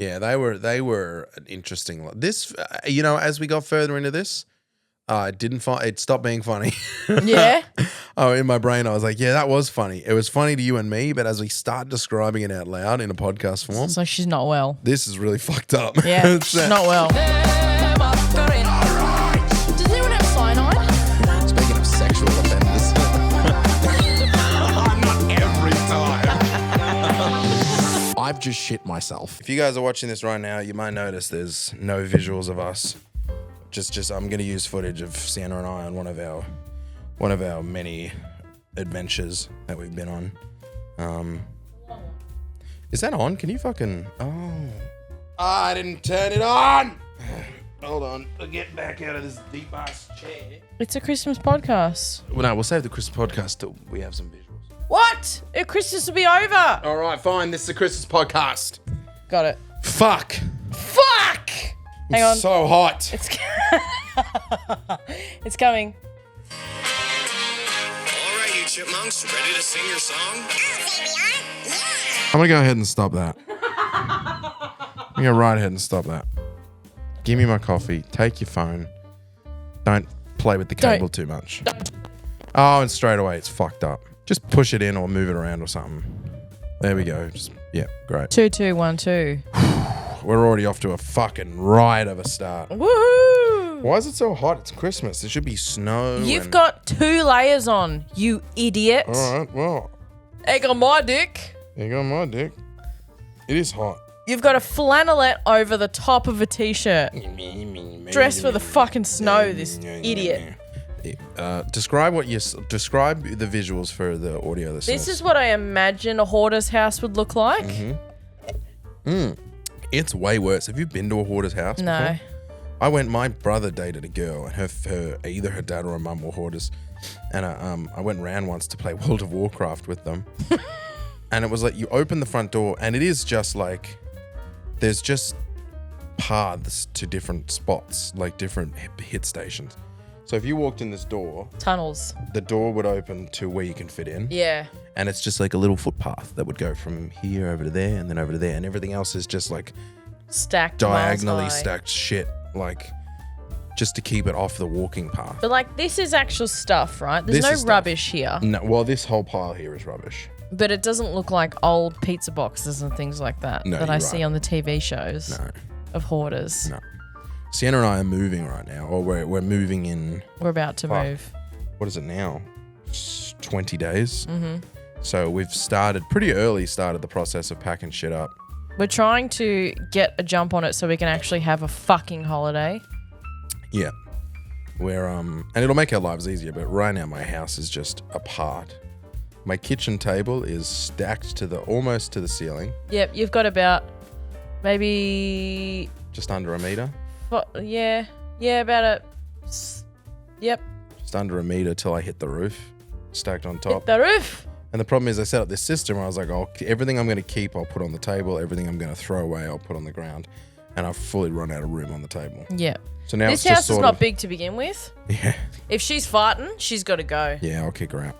Yeah, they were an interesting. This, as we got further into this, it stopped being funny. Yeah. In my brain, I was like, yeah, that was funny. It was funny to you and me, but as we start describing it out loud in a podcast form, So she's not well. this is really fucked up. Yeah, she's not well. Does anyone have cyanide? Speaking of sexual offenders. Not every time. I've just shit myself. If you guys are watching this right now, you might notice there's no visuals of us. Just I'm going to use footage of Sienna and I on one of our many adventures that we've been on. Is that on? Can you fucking... Oh. I didn't turn it on! Hold on. I'll get back out of this deep-ass chair. It's a Christmas podcast. Well, no, we'll save the Christmas podcast till we have some visuals. What? Christmas will be over. All right, fine. This is a Christmas podcast. Got it. Fuck! Hang on. So hot. It's coming. All right, you chipmunks, ready to sing your song? I'm going to go ahead and stop that. I'm going to go right ahead and stop that. Give me my coffee. Take your phone. Don't play with the cable too much. Oh, and straight away it's fucked up. Just push it in or move it around or something. There we go. Great. 2 2 1 2. We're already off to a fucking riot of a start. Woohoo! Why is it so hot? It's Christmas. There should be snow. You've got 2 layers on, you idiot. All right, well. Egg on my dick. You got my dick. It is hot. You've got a flannelette over the top of a t-shirt. Dressed for the fucking snow, this idiot. Describe the visuals for the audio listeners. This is what I imagine a hoarder's house would look like. It's way worse. Have you been to a hoarder's house No. before? My brother dated a girl, and either her dad or her mum were hoarders. And I went round once to play World of Warcraft with them. And it was like you open the front door, and it is just like there's just paths to different spots, like different hit stations. So if you walked in this door, Tunnels. the door would open to where you can fit in. Yeah. And it's just like a little footpath that would go from here over to there and then over to there. And everything else is just like Stacked diagonally miles high. stacked shit, like just to keep it off the walking path. But like this is actual stuff, right? There's This no is stuff. rubbish here. No, well, this whole pile here is rubbish. But it doesn't look like old pizza boxes and things like that No, that I you're see right. on the TV shows No, of hoarders. no. Sienna and I are moving right now, or we're moving in, We're about to Fuck. move. what is it now? 20 days. Mm-hmm. So we've started the process of packing shit up. We're trying to get a jump on it so we can actually have a fucking holiday. Yeah. And it'll make our lives easier, but right now my house is just apart. My kitchen table is stacked almost to the ceiling. Yep, you've got about maybe Just under a meter. about yep, Just under a meter till I hit the roof. Stacked on top. hit the roof. And the problem is I set up this system where I was like, everything I'm going to keep, I'll put on the table. Everything I'm going to throw away, I'll put on the ground. And I've fully run out of room on the table. Yep. So now This it's just house is sort not of, big to begin with. Yeah. If she's farting, she's got to go. Yeah, I'll kick her out.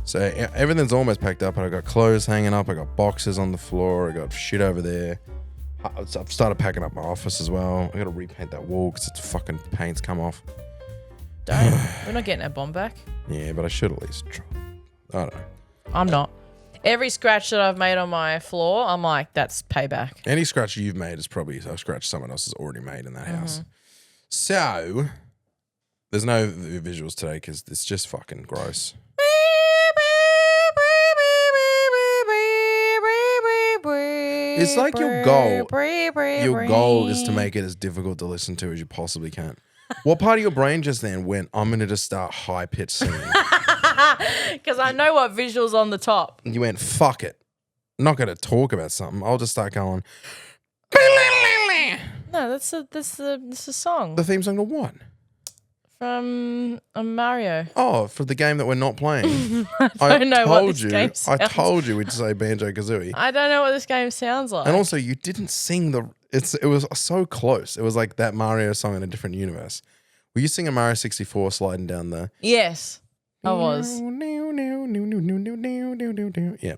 So everything's almost packed up. I got clothes hanging up. I got boxes on the floor. I got shit over there. I've started packing up my office as well. I got to repaint that wall because it's fucking paint's come off. Don't. We're not getting our bomb back. Yeah, but I should at least try. I don't know. I'm not. Every scratch that I've made on my floor, I'm like, that's payback. Any scratch you've made is probably a scratch someone else has already made in that house. So there's no visuals today because it's just fucking gross. It's like your goal is to make it as difficult to listen to as you possibly can. What part of your brain just then went, I'm going to just start high-pitched singing? Because I know what visual's on the top. You went, fuck it. I'm not going to talk about something. I'll just start going. No, that's a song The theme song to what? from Mario. Oh, for the game that we're not playing. I don't know what this game sounds. I told you we'd say Banjo-Kazooie. I don't know what this game sounds like. And also, you didn't sing it was so close. It was like that Mario song in a different universe. Were you singing Mario 64 sliding down the... Yes, I was. Yeah.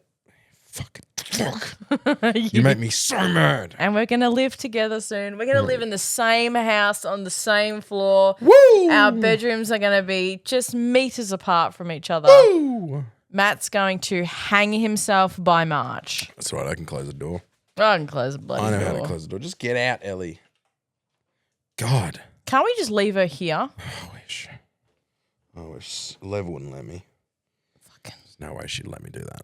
Fuck it. fuck. You make me so mad. And we're going to live together soon. We're going to live in the same house on the same floor. Woo! Our bedrooms are going to be just meters apart from each other. Woo! Matt's going to hang himself by March. That's right. I can close the door. I can close the bloody I know door. how to close the door. Just get out, Ellie. God. Can't we just leave her here? I wish Lev wouldn't let me. Fucking. There's no way she'd let me do that.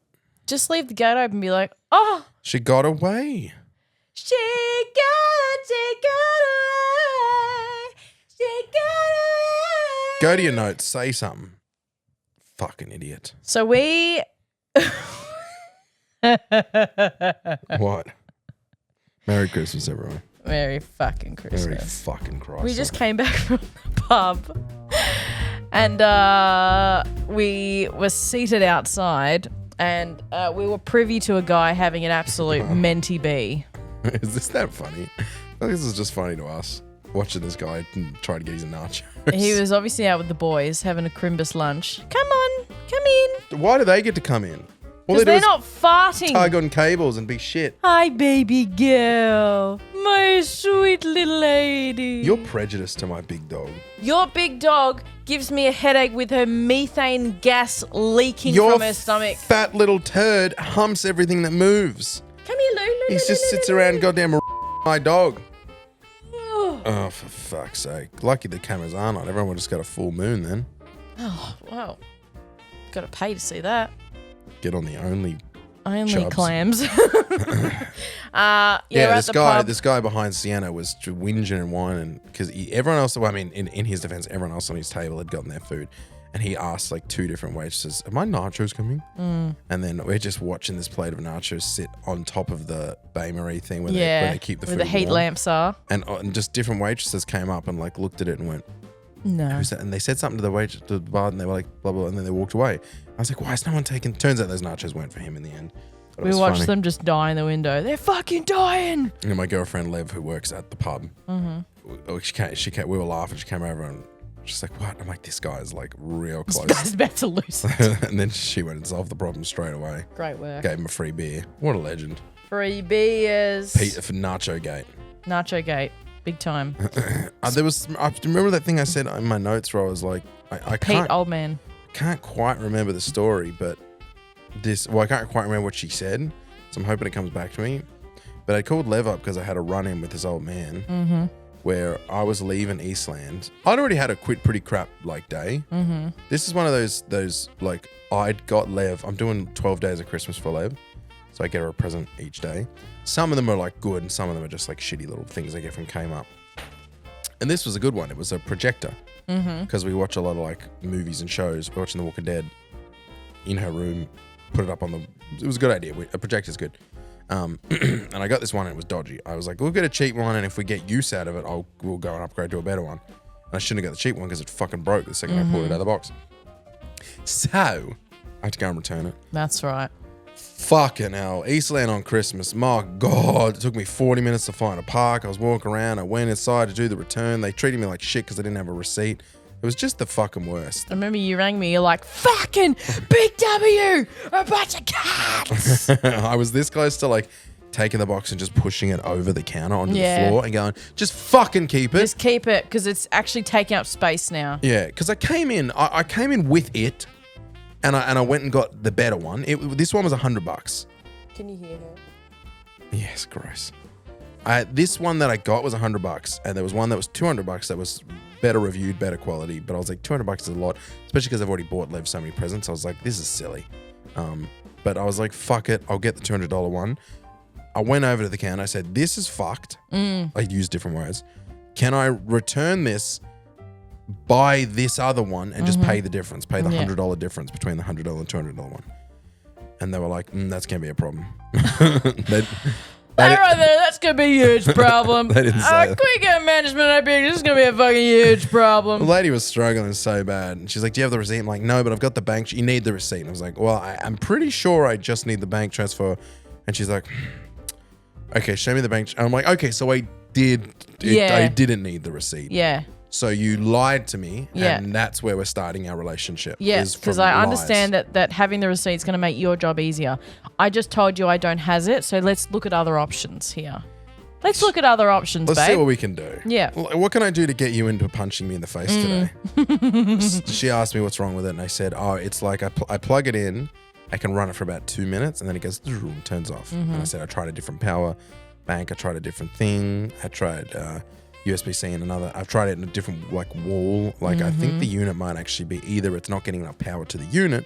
Just leave the gate open and be like, oh. She got away. She got away. She got away. Go to your notes. Say something. Fucking idiot. So we... What? Merry Christmas, everyone. Merry fucking Christmas. Merry fucking Christ. We just came back from the pub and we were seated outside and we were privy to a guy having an absolute mentee bee. Is this that funny? I think this is just funny to us. Watching this guy try to get his nachos. He was obviously out with the boys having a Crimbus lunch. Come on, come in. Why do they get to come in? All Because they do they're is not farting. tug on cables and be shit. Hi, baby girl. My sweet little lady. You're prejudiced to my big dog. Your big dog gives me a headache with her methane gas leaking Your from her stomach. fat little turd humps everything that moves. Come here, Lou. He just sits around goddamn my dog. Oh, for fuck's sake. Lucky the cameras aren't on. Everyone would have just got a full moon then. Oh, wow. Got to pay to see that. Get on the only Only Chubs. clams. Yeah, we're this at the guy, pub. this guy behind Sienna was whinging and whining because everyone else. Well, I mean, in his defense, everyone else on his table had gotten their food, and he asked like two different waitresses, "Are my nachos coming?" And then we're just watching this plate of nachos sit on top of the Bain Marie thing where they keep the where food the heat warm. lamps are. And just different waitresses came up and like looked at it and went, No. "Who's that?" And they said something to the waitress to the bar, and they were like, "Blah blah," and then they walked away. I was like, "Why is no one taking?" Turns out those nachos weren't for him in the end. But it We was watched funny. them just die in the window. They're fucking dying. And my girlfriend Lev, who works at the pub, she came. We were laughing. She came over and she's like, "What?" I'm like, "This guy is like real This close." guy's about to lose it. And then she went and solved the problem straight away. Great work. Gave him a free beer. What a legend. Free beers. Peter for Nacho Gate. Nacho Gate. Big time. There was. I remember that thing I said in my notes where I was like, I Pete, old man. can't quite remember the story, but I can't quite remember what she said, so I'm hoping it comes back to me. But I called Lev up because I had a run-in with this old man where I was leaving Eastland. I'd already had a pretty crap like day. This is one of those like I'd got Lev. I'm doing 12 days of Christmas for Lev, so I get her a present each day. Some of them are like good and some of them are just like shitty little things I get from Kmart. And this was a good one. It was a projector because we watch a lot of like movies and shows. We're watching The Walking Dead in her room. Put it up on the. It was a good idea. A projector's good. And I got this one and it was dodgy. I was like, we'll get a cheap one, and if we get use out of it, we'll go and upgrade to a better one. And I shouldn't have got the cheap one because it fucking broke the second I pulled it out of the box. So I had to go and return it. That's right. Fucking hell. Eastland on Christmas. My God. It took me 40 minutes to find a park. I was walking around. I went inside to do the return. They treated me like shit because I didn't have a receipt. It was just the fucking worst. I remember you rang me. You're like, fucking Big W, a bunch of cats. I was this close to like taking the box and just pushing it over the counter onto the Yeah. floor and going, just fucking keep it. Just keep it because it's actually taking up space now. Yeah, because I came in with it, and I went and got the better one. This one was $100. Can you hear her? Yes, gross. This one that I got was $100, and there was one that was $200 that was better reviewed, better quality. But I was like, $200 is a lot, especially because I've already bought Lev so many presents. I was like, this is silly. But I was like, fuck it, I'll get the $200 one. I went over to the counter. I said, this is fucked. I used different words. Can I return this, buy this other one, and just pay the difference? Pay the $100 difference between the $100 and $200 one. And they were like, that's going to be a problem. That right there, that's going to be a huge problem. They didn't say that. Quick management, I think this is going to be a fucking huge problem. The lady was struggling so bad. And she's like, do you have the receipt? I'm like, no, but I've got the bank. You need the receipt. And I was like, well, I'm pretty sure I just need the bank transfer. And she's like, okay, show me the bank. And I'm like, okay, so I didn't need the receipt. Yeah. So you lied to me, Yeah. and that's where we're starting our relationship. Yes, because from I lies. understand that having the receipt's going to make your job easier. I just told you I don't has it, so let's look at other options here. Let's look at other options, Let's babe. see what we can do. Yeah. What can I do to get you into punching me in the face today? She asked me what's wrong with it, and I said, oh, it's like I plug it in, I can run it for about 2 minutes, and then it goes, turns off. And I said, I tried a different power bank, I tried a different thing, I tried USB-C and another, I've tried it in a different like wall. Like I think the unit might actually be either it's not getting enough power to the unit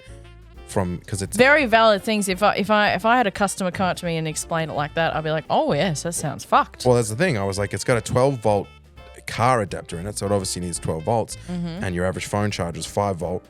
because it's Very valid things. If I had a customer come up to me and explain it like that, I'd be like, oh yes, that sounds fucked. Well, that's the thing. I was like, it's got a 12 volt car adapter in it, so it obviously needs 12 volts. And your average phone charger is 5 volt.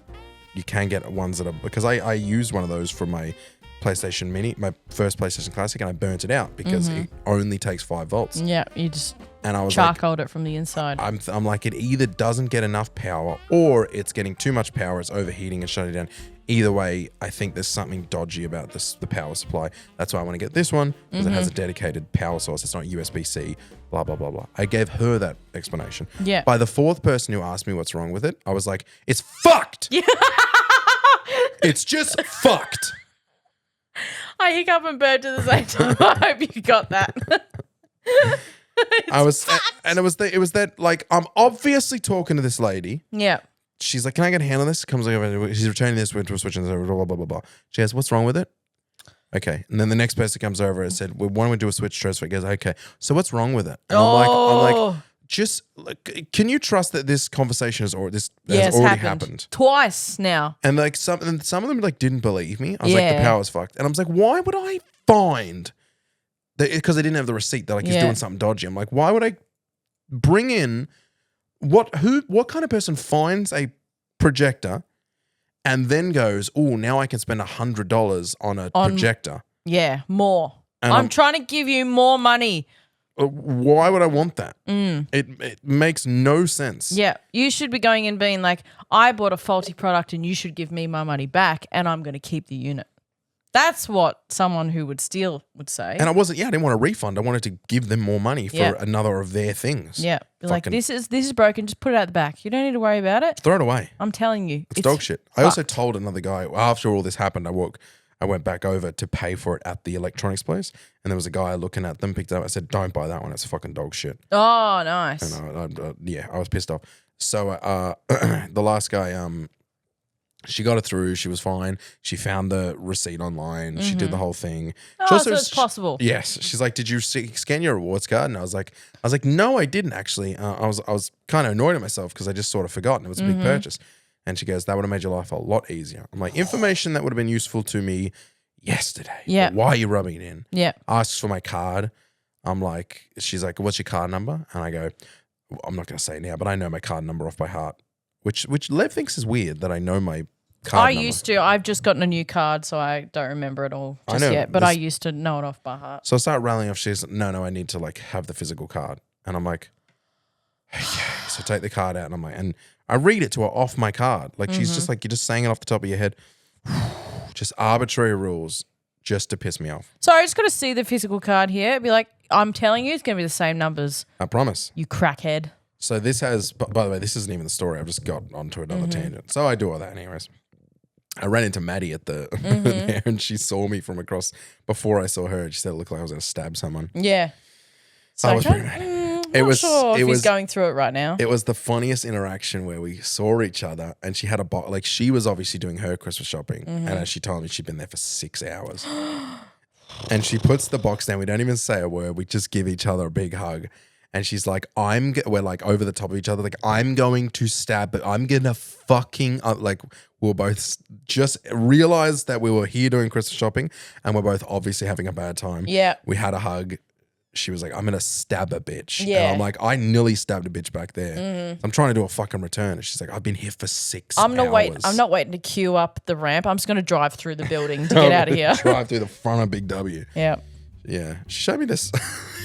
You can get ones that are, because I used one of those for my PlayStation Mini, my first PlayStation Classic, and I burnt it out because it only takes 5 volts. Yeah, you just And I was like, charcoaled it from the inside. I'm like, it either doesn't get enough power or it's getting too much power, it's overheating and shutting down. Either way, I think there's something dodgy about the power supply. That's why I want to get this one, because it has a dedicated power source. It's not USB-C, blah, blah, blah, blah. I gave her that explanation. Yeah. By the fourth person who asked me what's wrong with it, I was like, it's fucked. It's just fucked. I hiccup and burped at the same time. I hope you got that. I was, and it was that like, I'm obviously talking to this lady. Yeah. She's like, can I get a hand on this? Comes over, she's returning this, we're switching this over, blah, blah, blah, blah. She goes, what's wrong with it? Okay. And then the next person comes over and said, well, why don't we do a switch transfer? He goes, okay. So what's wrong with it? And I'm like, just, like, can you trust that this conversation has already happened? Twice now. And like some of them like didn't believe me. I was like, Yeah. the power's fucked. And I was like, why would I find that? Because I didn't have the receipt. They're like, he's doing something dodgy. I'm like, why would I bring in what kind of person finds a projector and then goes, oh, now I can spend $100 on a projector? Yeah, more. And I'm trying to give you more money. Why would I want that? It makes no sense. Yeah, you should be going and being like, I bought a faulty product and you should give me my money back and I'm going to keep the unit. That's what someone who would steal would say. And I didn't want a refund. I wanted to give them more money for another of their things. Yeah. Be like, this is broken. Just put it out the back. You don't need to worry about it. Throw it away. I'm telling you. It's dog shit. I also told another guy, after all this happened, I went back over to pay for it at the electronics place. And there was a guy looking at them, picked it up. I said, don't buy that one. It's fucking dog shit. Oh, nice. And I was pissed off. So the last guy, she got it through. She was fine. She found the receipt online. She did the whole thing. Oh, so it's possible. Yes. She's like, did you scan your rewards card? And I was like, no, I didn't actually. I was kind of annoyed at myself because I just sort of forgotten. It was a big purchase. And she goes, that would have made your life a lot easier. I'm like, information that would have been useful to me yesterday. Yeah. But why are you rubbing it in? Yeah. Asks for my card. I'm like, she's like, what's your card number? And I go, I'm not going to say it now, but I know my card number off by heart. Which Lev thinks is weird that I know my card number. Used to. I've just gotten a new card, so I don't remember it all just yet. But I used to know it off by heart. So I start rallying off. She's like, no, I need to like have the physical card. And I'm like, okay. So take the card out, and I'm like, and I read it to her off my card. Like she's just like, you're just saying it off the top of your head. Just arbitrary rules just to piss me off. So I just got to see the physical card here. It'd be like, I'm telling you, it's going to be the same numbers. I promise. You crackhead. So this has, by the way, this isn't even the story. I've just got onto another tangent. So I do all that anyways. I ran into Maddie at the there, and she saw me from across before I saw her. She said it looked like I was going to stab someone. Yeah. So I was pretty mad. It was sure if he's going through it right now. It was the funniest interaction where we saw each other, and she had a box. Like she was obviously doing her Christmas shopping, and as she told me, she'd been there for 6 hours. And she puts the box down. We don't even say a word. We just give each other a big hug. And she's like, we're like over the top of each other. Like, I'm going to stab, but I'm going to fucking, like, we were both just realized that we were here doing Christmas shopping and we're both obviously having a bad time. Yeah. We had a hug. She was like, I'm going to stab a bitch. Yeah. And I'm like, I nearly stabbed a bitch back there. I'm trying to do a fucking return. And she's like, I've been here for 6 hours. I'm not waiting to queue up the ramp. I'm just going to drive through the building to get out of here. Drive through the front of Big W. Yeah. Yeah. She showed me this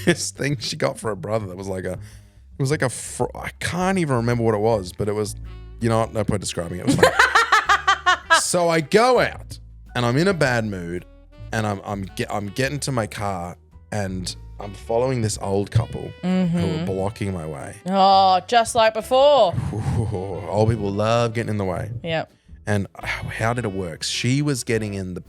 this thing she got for her brother that was like I can't even remember what it was, but it was, you know what, no point describing it. It was like, so I go out and I'm in a bad mood and I'm getting to my car and I'm following this old couple who are blocking my way. Oh, just like before. Old people love getting in the way. Yeah. And how did it work? She was getting in the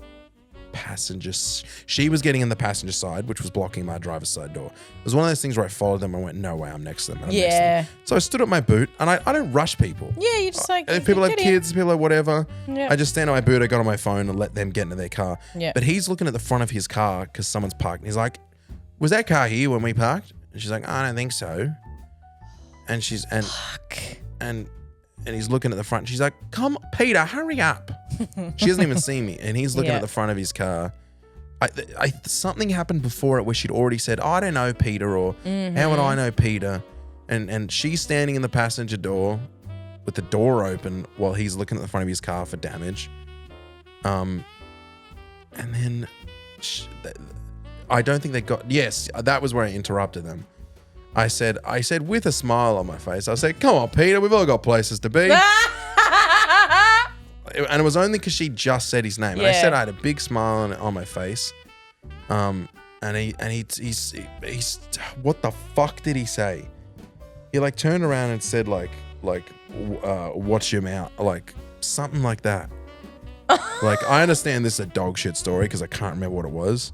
passenger side, which was blocking my driver's side door. It was one of those things where I followed them and went, no way, I'm next to them. And I'm next to them. So I stood at my boot, and I don't rush people. Yeah, you just like... If people have kids, people have whatever, Yep. I just stand at my boot, I got on my phone and let them get into their car. Yeah. But he's looking at the front of his car because someone's parked. And he's like, was that car here when we parked? And she's like, I don't think so. And she's... Fuck. And he's looking at the front. She's like, come, Peter, hurry up. She doesn't even see me. And he's looking at the front of his car. Something happened before it where she'd already said, I don't know Peter, or how would I know Peter? And she's standing in the passenger door with the door open while he's looking at the front of his car for damage. And then I don't think they got... Yes, that was where I interrupted them. I said with a smile on my face, I said, come on, Peter, we've all got places to be. And it was only because she just said his name. And I said I had a big smile on my face. And he's what the fuck did he say? He like turned around and said watch your mouth, like something like that. Like, I understand this is a dog shit story because I can't remember what it was.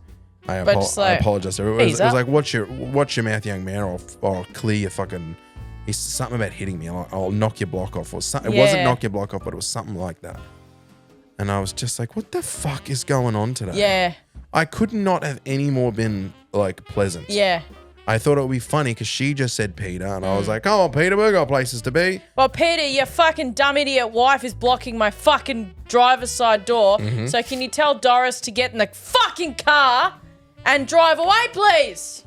I apologize. It was like, watch your mouth, young man, or I'll clear your fucking... He's something about hitting me. I'll knock your block off, or something. It wasn't knock your block off, but it was something like that. And I was just like, what the fuck is going on today? Yeah. I could not have any more been like pleasant. Yeah. I thought it would be funny because she just said Peter, and I was like, oh, Peter, we've got places to be. Well, Peter, your fucking dumb idiot wife is blocking my fucking driver's side door. So can you tell Doris to get in the fucking car and drive away, please?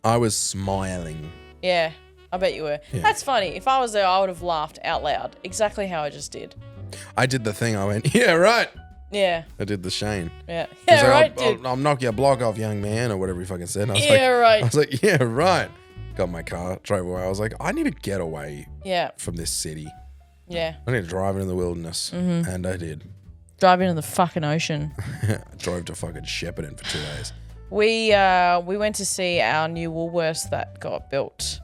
I was smiling. Yeah, I bet you were. Yeah. That's funny. If I was there, I would have laughed out loud. Exactly how I just did. I did the thing. I went, yeah, right. Yeah. I did the Shane. Yeah. Yeah, right, dude. I'll knock your block off, young man, or whatever he fucking said. And I was right. I was like, yeah, right. Got my car, drove away. I was like, I need to get away from this city. Yeah. I need to drive it in the wilderness. And I did. Drive into the fucking ocean. I drove to fucking Shepparton for 2 days. We went to see our new Woolworths that got built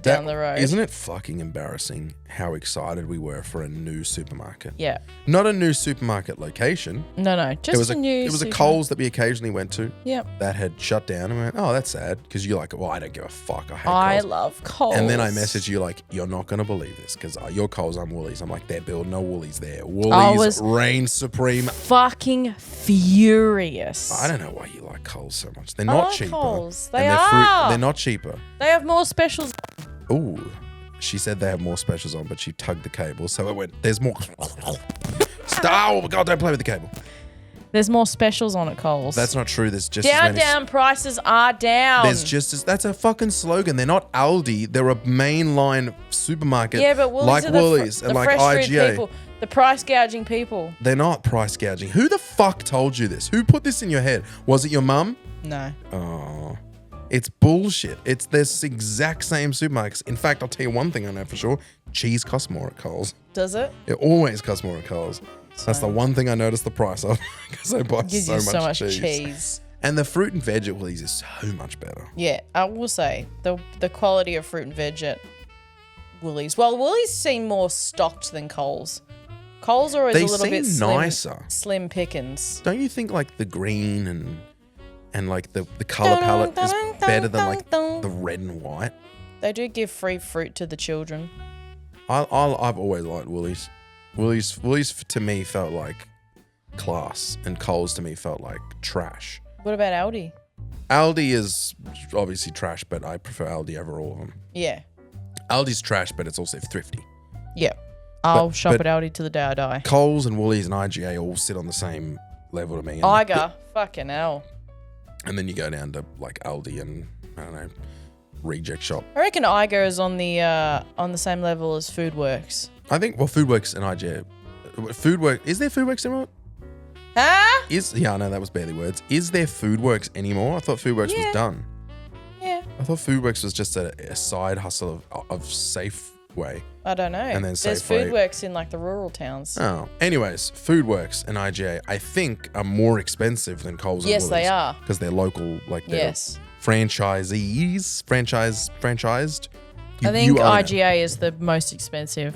down the road. Isn't it fucking embarrassing how excited we were for a new supermarket? Yeah. Not a new supermarket location. No, just a new It was a Coles that we occasionally went to. Yep. That had shut down, and we went, oh, that's sad. Because you're like, well, I don't give a fuck. I hate I Coles. love Coles. And then I messaged you like, you're not going to believe this because you're Coles, I'm Woolies. I'm like, they're building no Woolies there. Woolies reign supreme. Fucking furious. I don't know why you like Coles so much. They're not cheaper. Coles. They're not cheaper. They have more specials. Ooh. She said they have more specials on, but she tugged the cable. So it went, there's more. Oh, God, don't play with the cable. There's more specials on at Coles. That's not true. There's just as many. Down, prices are down. There's that's a fucking slogan. They're not Aldi. They're a mainline supermarket. Yeah, but Woolies like are Woolies and like IGA. People, the price gouging people. They're not price gouging. Who the fuck told you this? Who put this in your head? Was it your mum? No. Oh. It's bullshit. It's this exact same supermarkets. In fact, I'll tell you one thing I know for sure. Cheese costs more at Coles. Does it? It always costs more at Coles. That's the one thing I noticed the price of because I buy so much cheese. And the fruit and veg at Woolies is so much better. Yeah, I will say the quality of fruit and veg at Woolies. Well, Woolies seem more stocked than Coles. Coles are always a little bit nicer. Slim pickings. Don't you think like the green and like the color palette is better than like the red and white? They do give free fruit to the children. I've always liked Woolies. Woolies to me felt like class, and Coles to me felt like trash. What about Aldi? Aldi is obviously trash, but I prefer Aldi over all of them. Yeah. Aldi's trash, but it's also thrifty. Yeah. I'll shop at Aldi till the day I die. Coles and Woolies and IGA all sit on the same level to me. Iger. Fucking hell. And then you go down to like Aldi and, I don't know, Reject Shop. I reckon Iger is on the same level as Foodworks. I think, well, Foodworks and IGA. Is there Foodworks anymore? Huh? I know that was barely words. Is there Foodworks anymore? I thought Foodworks was done. Yeah. I thought Foodworks was just a side hustle of Safeway. I don't know. And then there's Safeway. Foodworks in like the rural towns. Oh. Anyways, Foodworks and IGA, I think, are more expensive than Coles and Woolies. Yes, they are. Because they're local, like they're franchised. I think you own it. IGA is the most expensive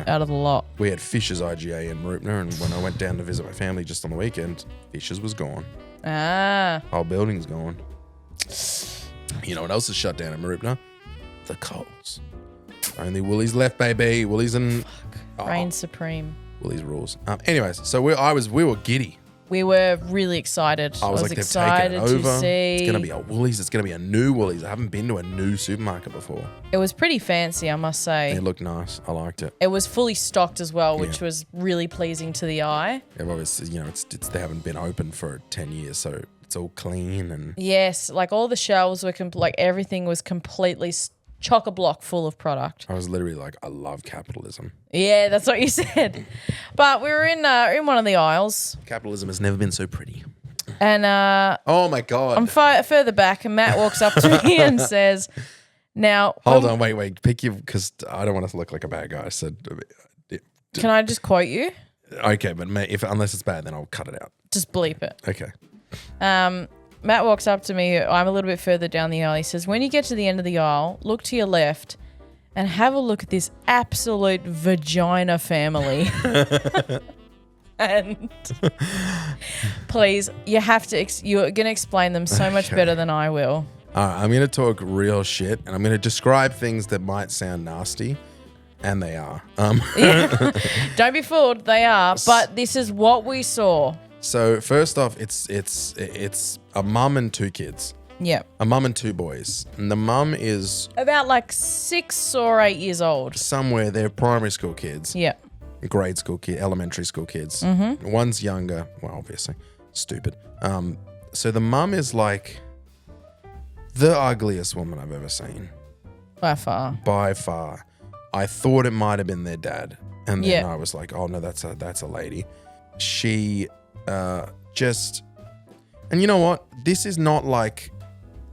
out of the lot. We had Fisher's IGA in Marupna, and when I went down to visit my family just on the weekend, Fisher's was gone. Ah. Whole building's gone. You know what else is shut down in Marupna? The Coles. Only Woolies left, baby. Woolies and Reign supreme. Woolies rules. Anyways, so we were giddy. We were really excited. I was like, they've taken it over. It's gonna be a Woolies. It's gonna be a new Woolies. I haven't been to a new supermarket before. It was pretty fancy, I must say. It looked nice. I liked it. It was fully stocked as well, which was really pleasing to the eye. Yeah, well, it's they haven't been open for 10 years, so it's all clean and Yes, like all the shelves were everything was completely chock-a-block full of product. I was literally like, I love capitalism. Yeah, that's what you said. But we were in one of the aisles. Capitalism has never been so pretty. And oh my God. I'm further back, and Matt walks up to me and says, "Now, hold on, wait, pick you because I don't want to look like a bad guy." So, can I just quote you? Okay, but unless it's bad, then I'll cut it out. Just bleep it. Okay. Matt walks up to me. I'm a little bit further down the aisle. He says, "When you get to the end of the aisle, look to your left and have a look at this absolute vagina family." And please, you have to. You're going to explain them so much better than I will. All right, I'm going to talk real shit, and I'm going to describe things that might sound nasty, and they are. Don't be fooled, they are. But this is what we saw. So first off, it's a mum and two kids. Yeah. A mum and two boys. And the mum is about like 6 or 8 years old. Somewhere. They're primary school kids. Yeah. Grade school kid, elementary school kids. Mm-hmm. One's younger. Well, obviously. Stupid. So the mum is like the ugliest woman I've ever seen. By far. By far. I thought it might have been their dad. And then I was like, oh no, that's a lady. She just, and you know what? This is not like,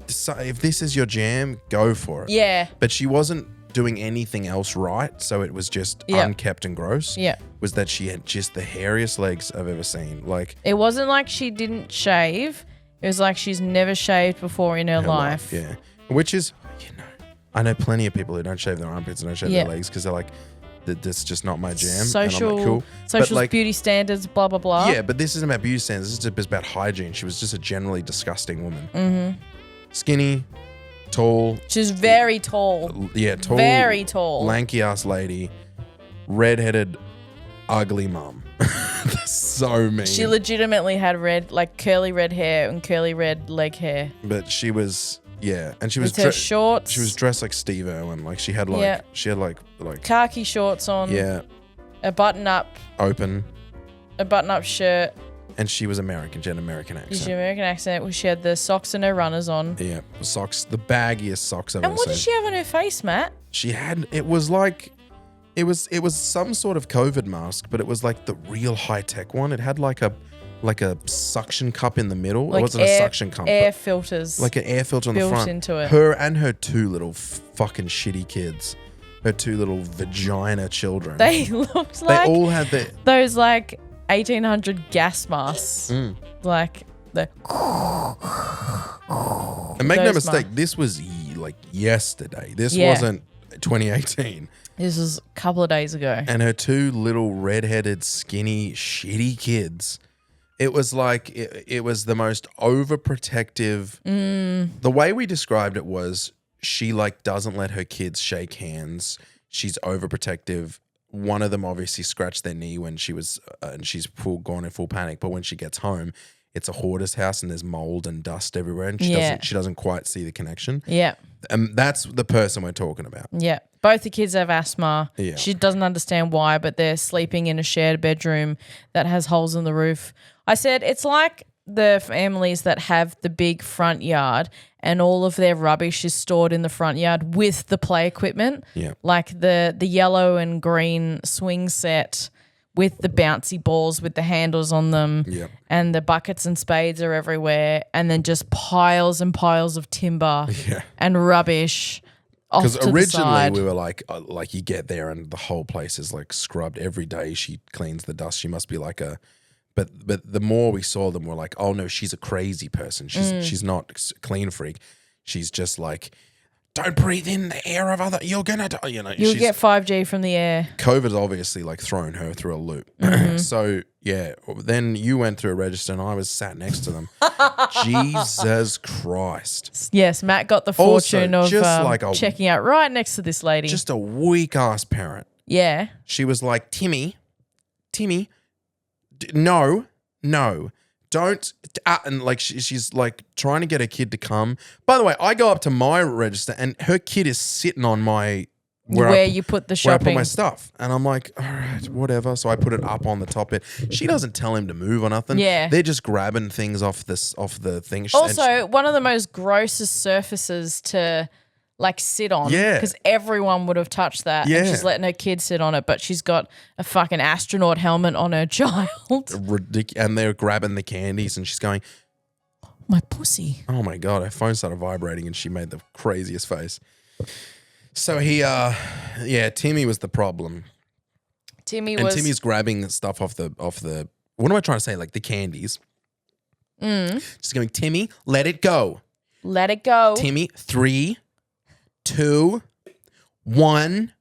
if this is your jam, go for it. Yeah. But she wasn't doing anything else right, so it was just unkept and gross. Yeah. Was that she had just the hairiest legs I've ever seen. Like, it wasn't like she didn't shave. It was like she's never shaved before in her life. Yeah. Which is, I know plenty of people who don't shave their armpits and don't shave their legs because they're like, that's just not my jam. Social, and I'm like, cool. social like, beauty standards, blah, blah, blah. Yeah, but this isn't about beauty standards. This is just about hygiene. She was just a generally disgusting woman. Mm-hmm. Skinny, tall. She's very tall. Yeah, tall. Very tall. Lanky-ass lady. Redheaded, ugly mum. That's so mean. She legitimately had curly red hair and curly red leg hair. But she was... Yeah, and she was her shorts. She was dressed like Steve Irwin. Like she had like khaki shorts on. Yeah. A button up shirt. And she was American. She had an American accent. She had an American accent. She had the socks and her runners on. Yeah, socks, the baggiest socks I've ever seen. And what did she have on her face, Matt? She had. It was like, it was some sort of COVID mask, but it was like the real high tech one. It had like a suction cup in the middle. Like it wasn't a suction cup. Air filters. Like an air filter on the built front. into it. Her and her two little fucking shitty kids. Her two little vagina children. They looked like... They all had those like 1800 gas masks. Like the... And make no mistake, this was like yesterday. This wasn't 2018. This was a couple of days ago. And her two little redheaded, skinny, shitty kids... It was like, it was the most overprotective. The way we described it was she like doesn't let her kids shake hands. She's overprotective. One of them obviously scratched their knee when she was, and she's gone in full panic. But when she gets home, it's a hoarder's house and there's mold and dust everywhere. And she doesn't quite see the connection. Yeah. And that's the person we're talking about. Yeah. Both the kids have asthma. Yeah. She doesn't understand why, but they're sleeping in a shared bedroom that has holes in the roof. I said it's like the families that have the big front yard and all of their rubbish is stored in the front yard with the play equipment. Yeah. Like the yellow and green swing set with the bouncy balls with the handles on them. Yeah. And the buckets and spades are everywhere. And then just piles and piles of timber and rubbish. Because originally we were like you get there and the whole place is like scrubbed every day. She cleans the dust. She must be like a, but the more we saw them, we're like, oh no, she's a crazy person. She's not a clean freak. she's just like, don't breathe in the air of other. You're gonna die. You know, You'll get 5G from the air. COVID's obviously like thrown her through a loop. So yeah, then you went through a register and I was sat next to them. Jesus Christ. Yes, Matt got the Also, fortune of just like checking out right next to this lady. Just a weak ass parent. Yeah. She was like, Timmy, no, don't. And like she's like trying to get her kid to come. By the way, I go up to my register and her kid is sitting on my where you put the where I put shopping. my stuff. And I'm like, all right, whatever. So I put it up on the top bit. She doesn't tell him to move or nothing. Yeah. They're just grabbing things off the thing. Also, one of the most grossest surfaces to like sit on. Yeah. Because everyone would have touched that. Yeah. And she's letting her kid sit on it, but she's got a fucking astronaut helmet on her child. And they're grabbing the candies and she's going, My pussy. oh my God, her phone started vibrating and she made the craziest face. So Timmy was the problem. Timmy's grabbing stuff off the, what am I trying to say? Like the candies. Just going, Timmy, let it go. Let it go. Timmy, 3, 2, 1.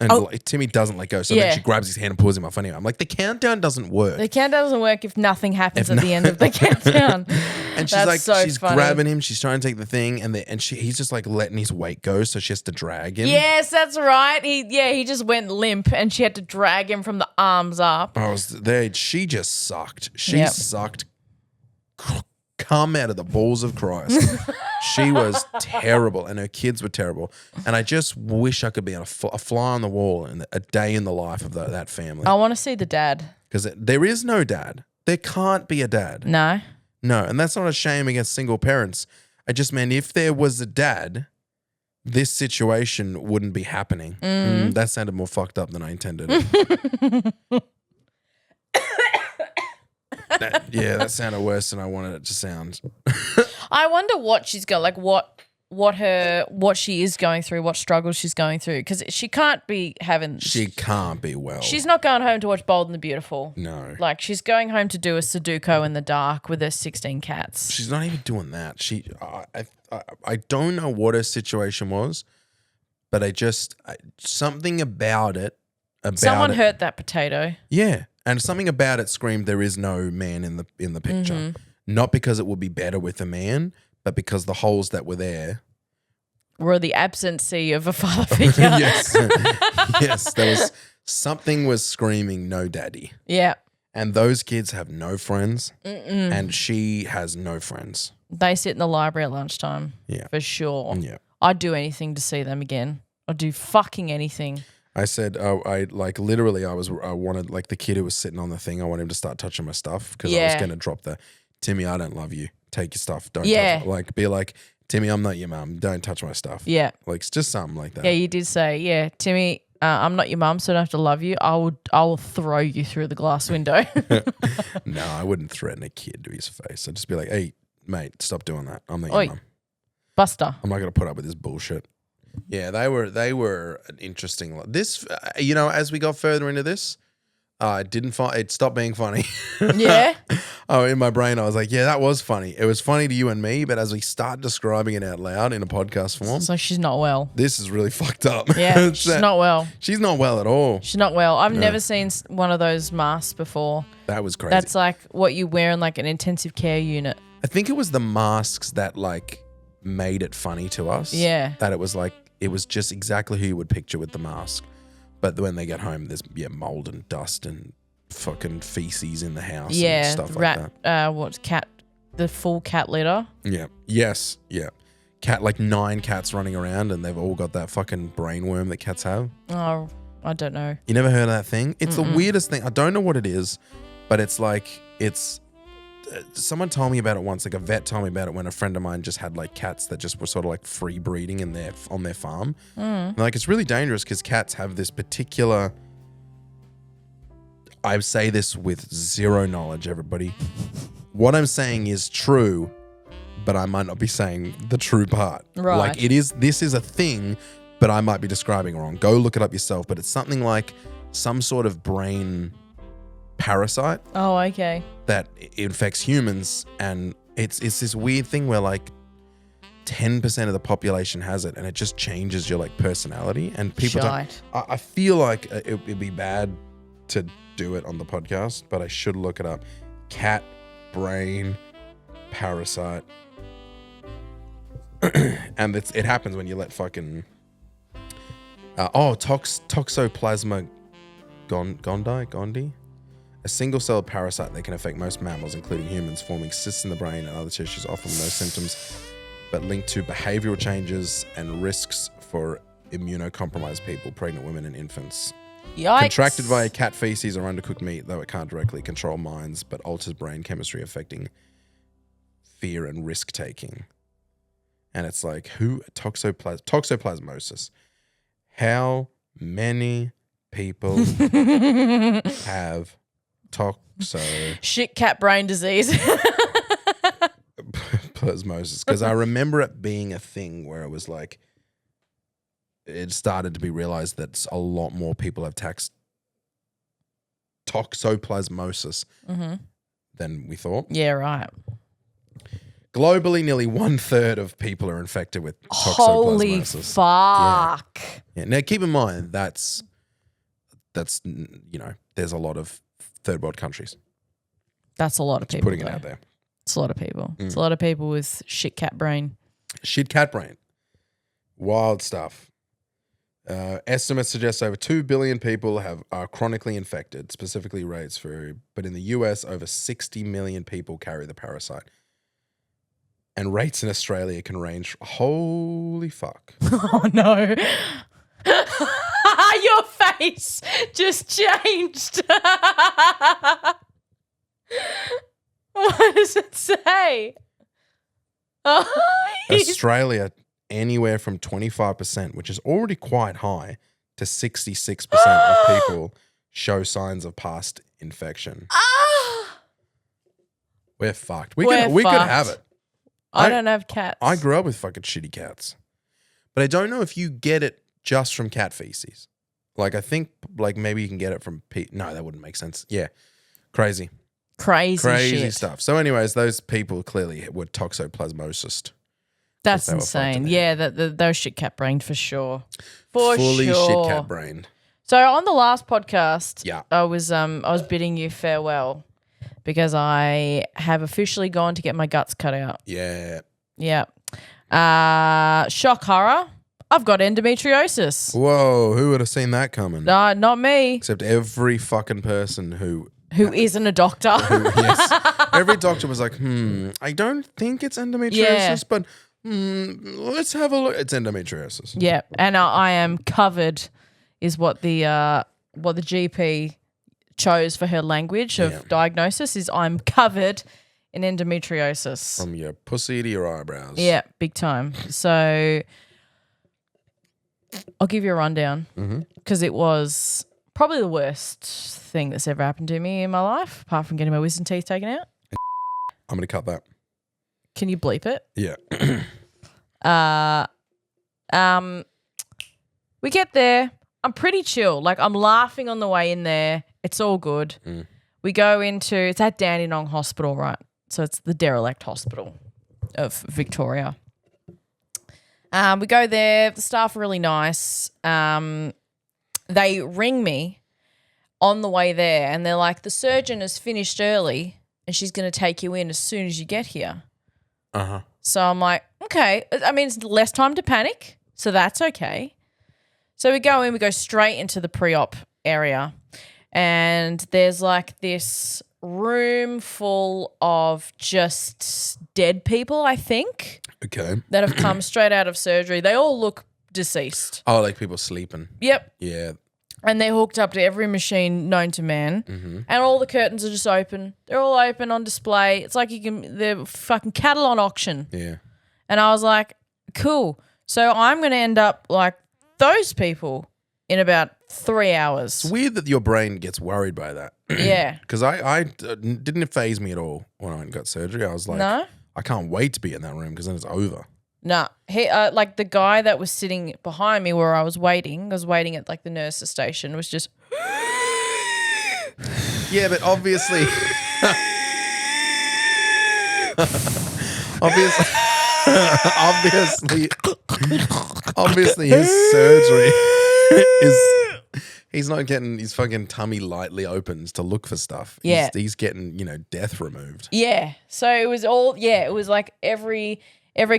And like, Timmy doesn't let go. So then she grabs his hand and pulls him off anyway. I'm like, the countdown doesn't work. The countdown doesn't work if nothing happens at the end of the countdown. And she's That's like, so she's funny. grabbing him. She's trying to take the thing, and he's just like letting his weight go, so she has to drag him. Yes, that's right. He just went limp, and she had to drag him from the arms up. I was there. She just sucked. She sucked. Come out of the balls of Christ. She was terrible, and her kids were terrible. And I just wish I could be a fly on the wall in a day in the life of that family. I want to see the dad. Because there is no dad. There can't be a dad. No. No, and that's not a shame against single parents. I just meant if there was a dad, this situation wouldn't be happening. That sounded more fucked up than I intended. That sounded worse than I wanted it to sound. I wonder what she's got, like what she is going through, what struggles she's going through, because she can't be having. She can't be well. She's not going home to watch Bold and the Beautiful. No. Like she's going home to do a Sudoku in the dark with her 16 cats. She's not even doing that. I don't know what her situation was, but something about it. Someone hurt that potato. Yeah. And something about it screamed there is no man in the picture. Mm-hmm. Not because it would be better with a man, but because the holes that were there were the absentee of a father figure. Yes. Yes. Something was screaming no daddy. Yeah. And those kids have no friends. And she has no friends. They sit in the library at lunchtime. Yeah. For sure. Yeah. I'd do anything to see them again. I'd do fucking anything. I said, I wanted like the kid who was sitting on the thing, I want him to start touching my stuff because I was going to drop Timmy, I don't love you. Take your stuff. Don't touch it. Like, be like, Timmy, I'm not your mum. Don't touch my stuff. Yeah. Like, it's just something like that. Yeah, you did say, Timmy, I'm not your mum, so I don't have to love you. I will throw you through the glass window. No, I wouldn't threaten a kid to his face. I'd just be like, hey, mate, stop doing that. I'm not your Oi. mum. Buster. I'm not going to put up with this bullshit. Yeah, they were an interesting. This, as we got further into this, it stopped being funny. Yeah. In my brain, I was like, yeah, that was funny. It was funny to you and me, but as we start describing it out loud in a podcast form, So she's not well. this is really fucked up. Yeah, she's not well. She's not well at all. She's not well. I've never seen one of those masks before. That was crazy. That's like what you wear in like an intensive care unit. I think it was the masks that like made it funny to us. Yeah. That it was just exactly who you would picture with the mask. But when they get home, there's mold and dust and fucking feces in the house and stuff like that. The full cat litter. Yeah. Yes. Yeah. Cat, like 9 cats running around and they've all got that fucking brainworm that cats have. Oh, I don't know. You never heard of that thing? It's the weirdest thing. I don't know what it is, but it's like, someone told me about it once, like a vet told me about it when a friend of mine just had like cats that just were sort of like free breeding on their farm. And like, it's really dangerous because cats have this particular, I say this with zero knowledge, everybody. What I'm saying is true, but I might not be saying the true part. Right. Like this is a thing, but I might be describing it wrong. Go look it up yourself, but it's something like some sort of brain parasite. Oh, okay. That infects humans, and it's this weird thing where like 10% of the population has it, and it just changes your like personality. And people Shite. I feel like it'd be bad to do it on the podcast, but I should look it up. Cat brain parasite. And it happens when you let fucking toxoplasma gondii, a single-celled parasite that can affect most mammals, including humans, forming cysts in the brain and other tissues, often with no symptoms, but linked to behavioral changes and risks for immunocompromised people, pregnant women, and infants. Yikes. Contracted via cat feces or undercooked meat, though it can't directly control minds, but alters brain chemistry, affecting fear and risk-taking. And it's like, toxoplasmosis. How many people have shit cat brain disease? plasmosis? Because I remember it being a thing where it was like, it started to be realized that a lot more people have toxoplasmosis than we thought. Yeah, right. Globally, nearly 1/3 of people are infected with toxoplasmosis. Holy fuck. Yeah. Now, keep in mind, that's there's a lot of third world countries. That's a lot of people. Putting it though. out there. It's a lot of people. It's a lot of people with shit cat brain. Shit cat brain. Wild stuff. Estimates suggest over 2 billion people are chronically infected, specifically rates but in the US, over 60 million people carry the parasite. And rates in Australia can range, holy fuck. Oh no. Your face just changed. What does it say? Oh, Australia, anywhere from 25%, which is already quite high, to 66% of people show signs of past infection. We're fucked. We could have it. I don't have cats. I grew up with fucking shitty cats. But I don't know if you get it just from cat feces. Like, I think, like, maybe you can get it from no, that wouldn't make sense. Yeah. Crazy Crazy stuff. So anyways, those people clearly were toxoplasmosis. That's they were insane. Yeah, those shit cat brained for sure. Fully shit cat brained. So on the last podcast, yeah. I was bidding you farewell because I have officially gone to get my guts cut out. Yeah. Yeah. Shock horror. I've got endometriosis. Whoa, who would have seen that coming? Not me. Except every fucking person who isn't a doctor. Yes. Every doctor was like, I don't think it's endometriosis, but let's have a look. It's endometriosis. Yeah, and I am covered is what the GP chose for her language of diagnosis is I'm covered in endometriosis. From your pussy to your eyebrows. Yeah, big time. So I'll give you a rundown because it was probably the worst thing that's ever happened to me in my life, apart from getting my wisdom teeth taken out. I'm going to cut that. Can you bleep it? Yeah. We get there. I'm pretty chill. Like, I'm laughing on the way in there. It's all good. We go into, it's at Dandenong Hospital, right? So it's the derelict hospital of Victoria. We go there. The staff are really nice. They ring me on the way there and they're like, the surgeon has finished early and she's going to take you in as soon as you get here. Uh-huh. So I'm like, okay. I mean, it's less time to panic, so that's okay. So we go in, we go straight into the pre-op area and there's like this room full of just dead people, I think. Okay. That have come straight out of surgery. They all look deceased. Oh, like people sleeping. Yep. Yeah. And they're hooked up to every machine known to man. And all the curtains are just open. They're all open on display. It's like they're fucking cattle on auction. Yeah. And I was like, cool. So I'm going to end up like those people in about 3 hours. It's weird that your brain gets worried by that. Yeah. Because I didn't faze me at all when I went and got surgery. I was like, No? I can't wait to be in that room because then it's over. Nah. He, like the guy that was sitting behind me where I was waiting at like the nurse's station, was just. Yeah, but obviously. obviously his surgery is he's not getting his fucking tummy lightly opens to look for stuff. Yeah. He's getting, death removed. Yeah. So it was it was like every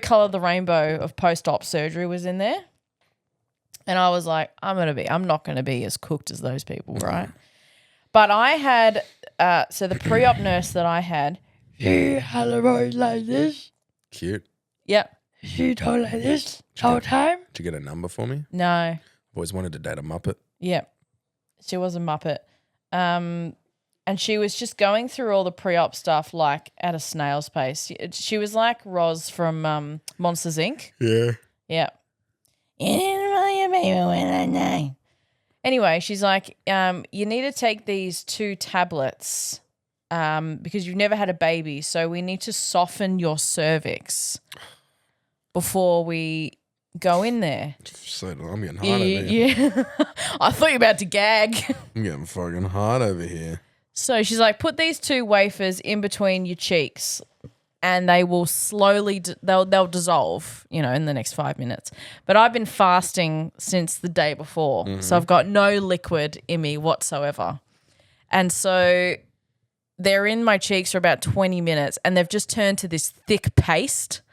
color of the rainbow of post-op surgery was in there. And I was like, I'm not going to be as cooked as those people, right? But I had, so the pre-op nurse that I had, she had a voice like this. Cute. Yep. She talked like this the whole time. Did you get a number for me? No. I've always wanted to date a Muppet. Yep. She was a Muppet. And she was just going through all the pre-op stuff like at a snail's pace. She was like Roz from Monsters, Inc. Yeah. Yeah. Anyway, she's like, you need to take these 2 tablets because you've never had a baby, so we need to soften your cervix before we go in there. So I'm getting hard over here. Yeah. I thought you were about to gag. I'm getting fucking hard over here. So she's like, put these 2 wafers in between your cheeks and they will slowly, they'll dissolve, in the next 5 minutes. But I've been fasting since the day before, so I've got no liquid in me whatsoever. And so they're in my cheeks for about 20 minutes and they've just turned to this thick paste.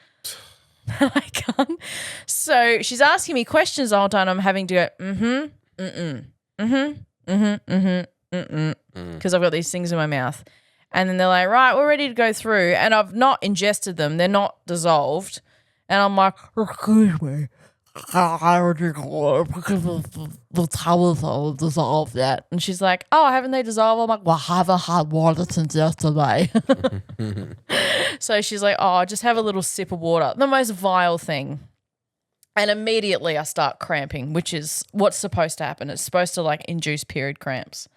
I can't. So she's asking me questions the whole time. I'm having to go, because I've got these things in my mouth. And then they're like, right, we're ready to go through. And I've not ingested them. They're not dissolved. And I'm like, excuse me. Because the tablets are dissolved yet. And she's like, oh, haven't they dissolved? I'm like, well, I haven't had water since yesterday. So she's like, oh, just have a little sip of water. The most vile thing. And immediately I start cramping, which is what's supposed to happen. It's supposed to like induce period cramps.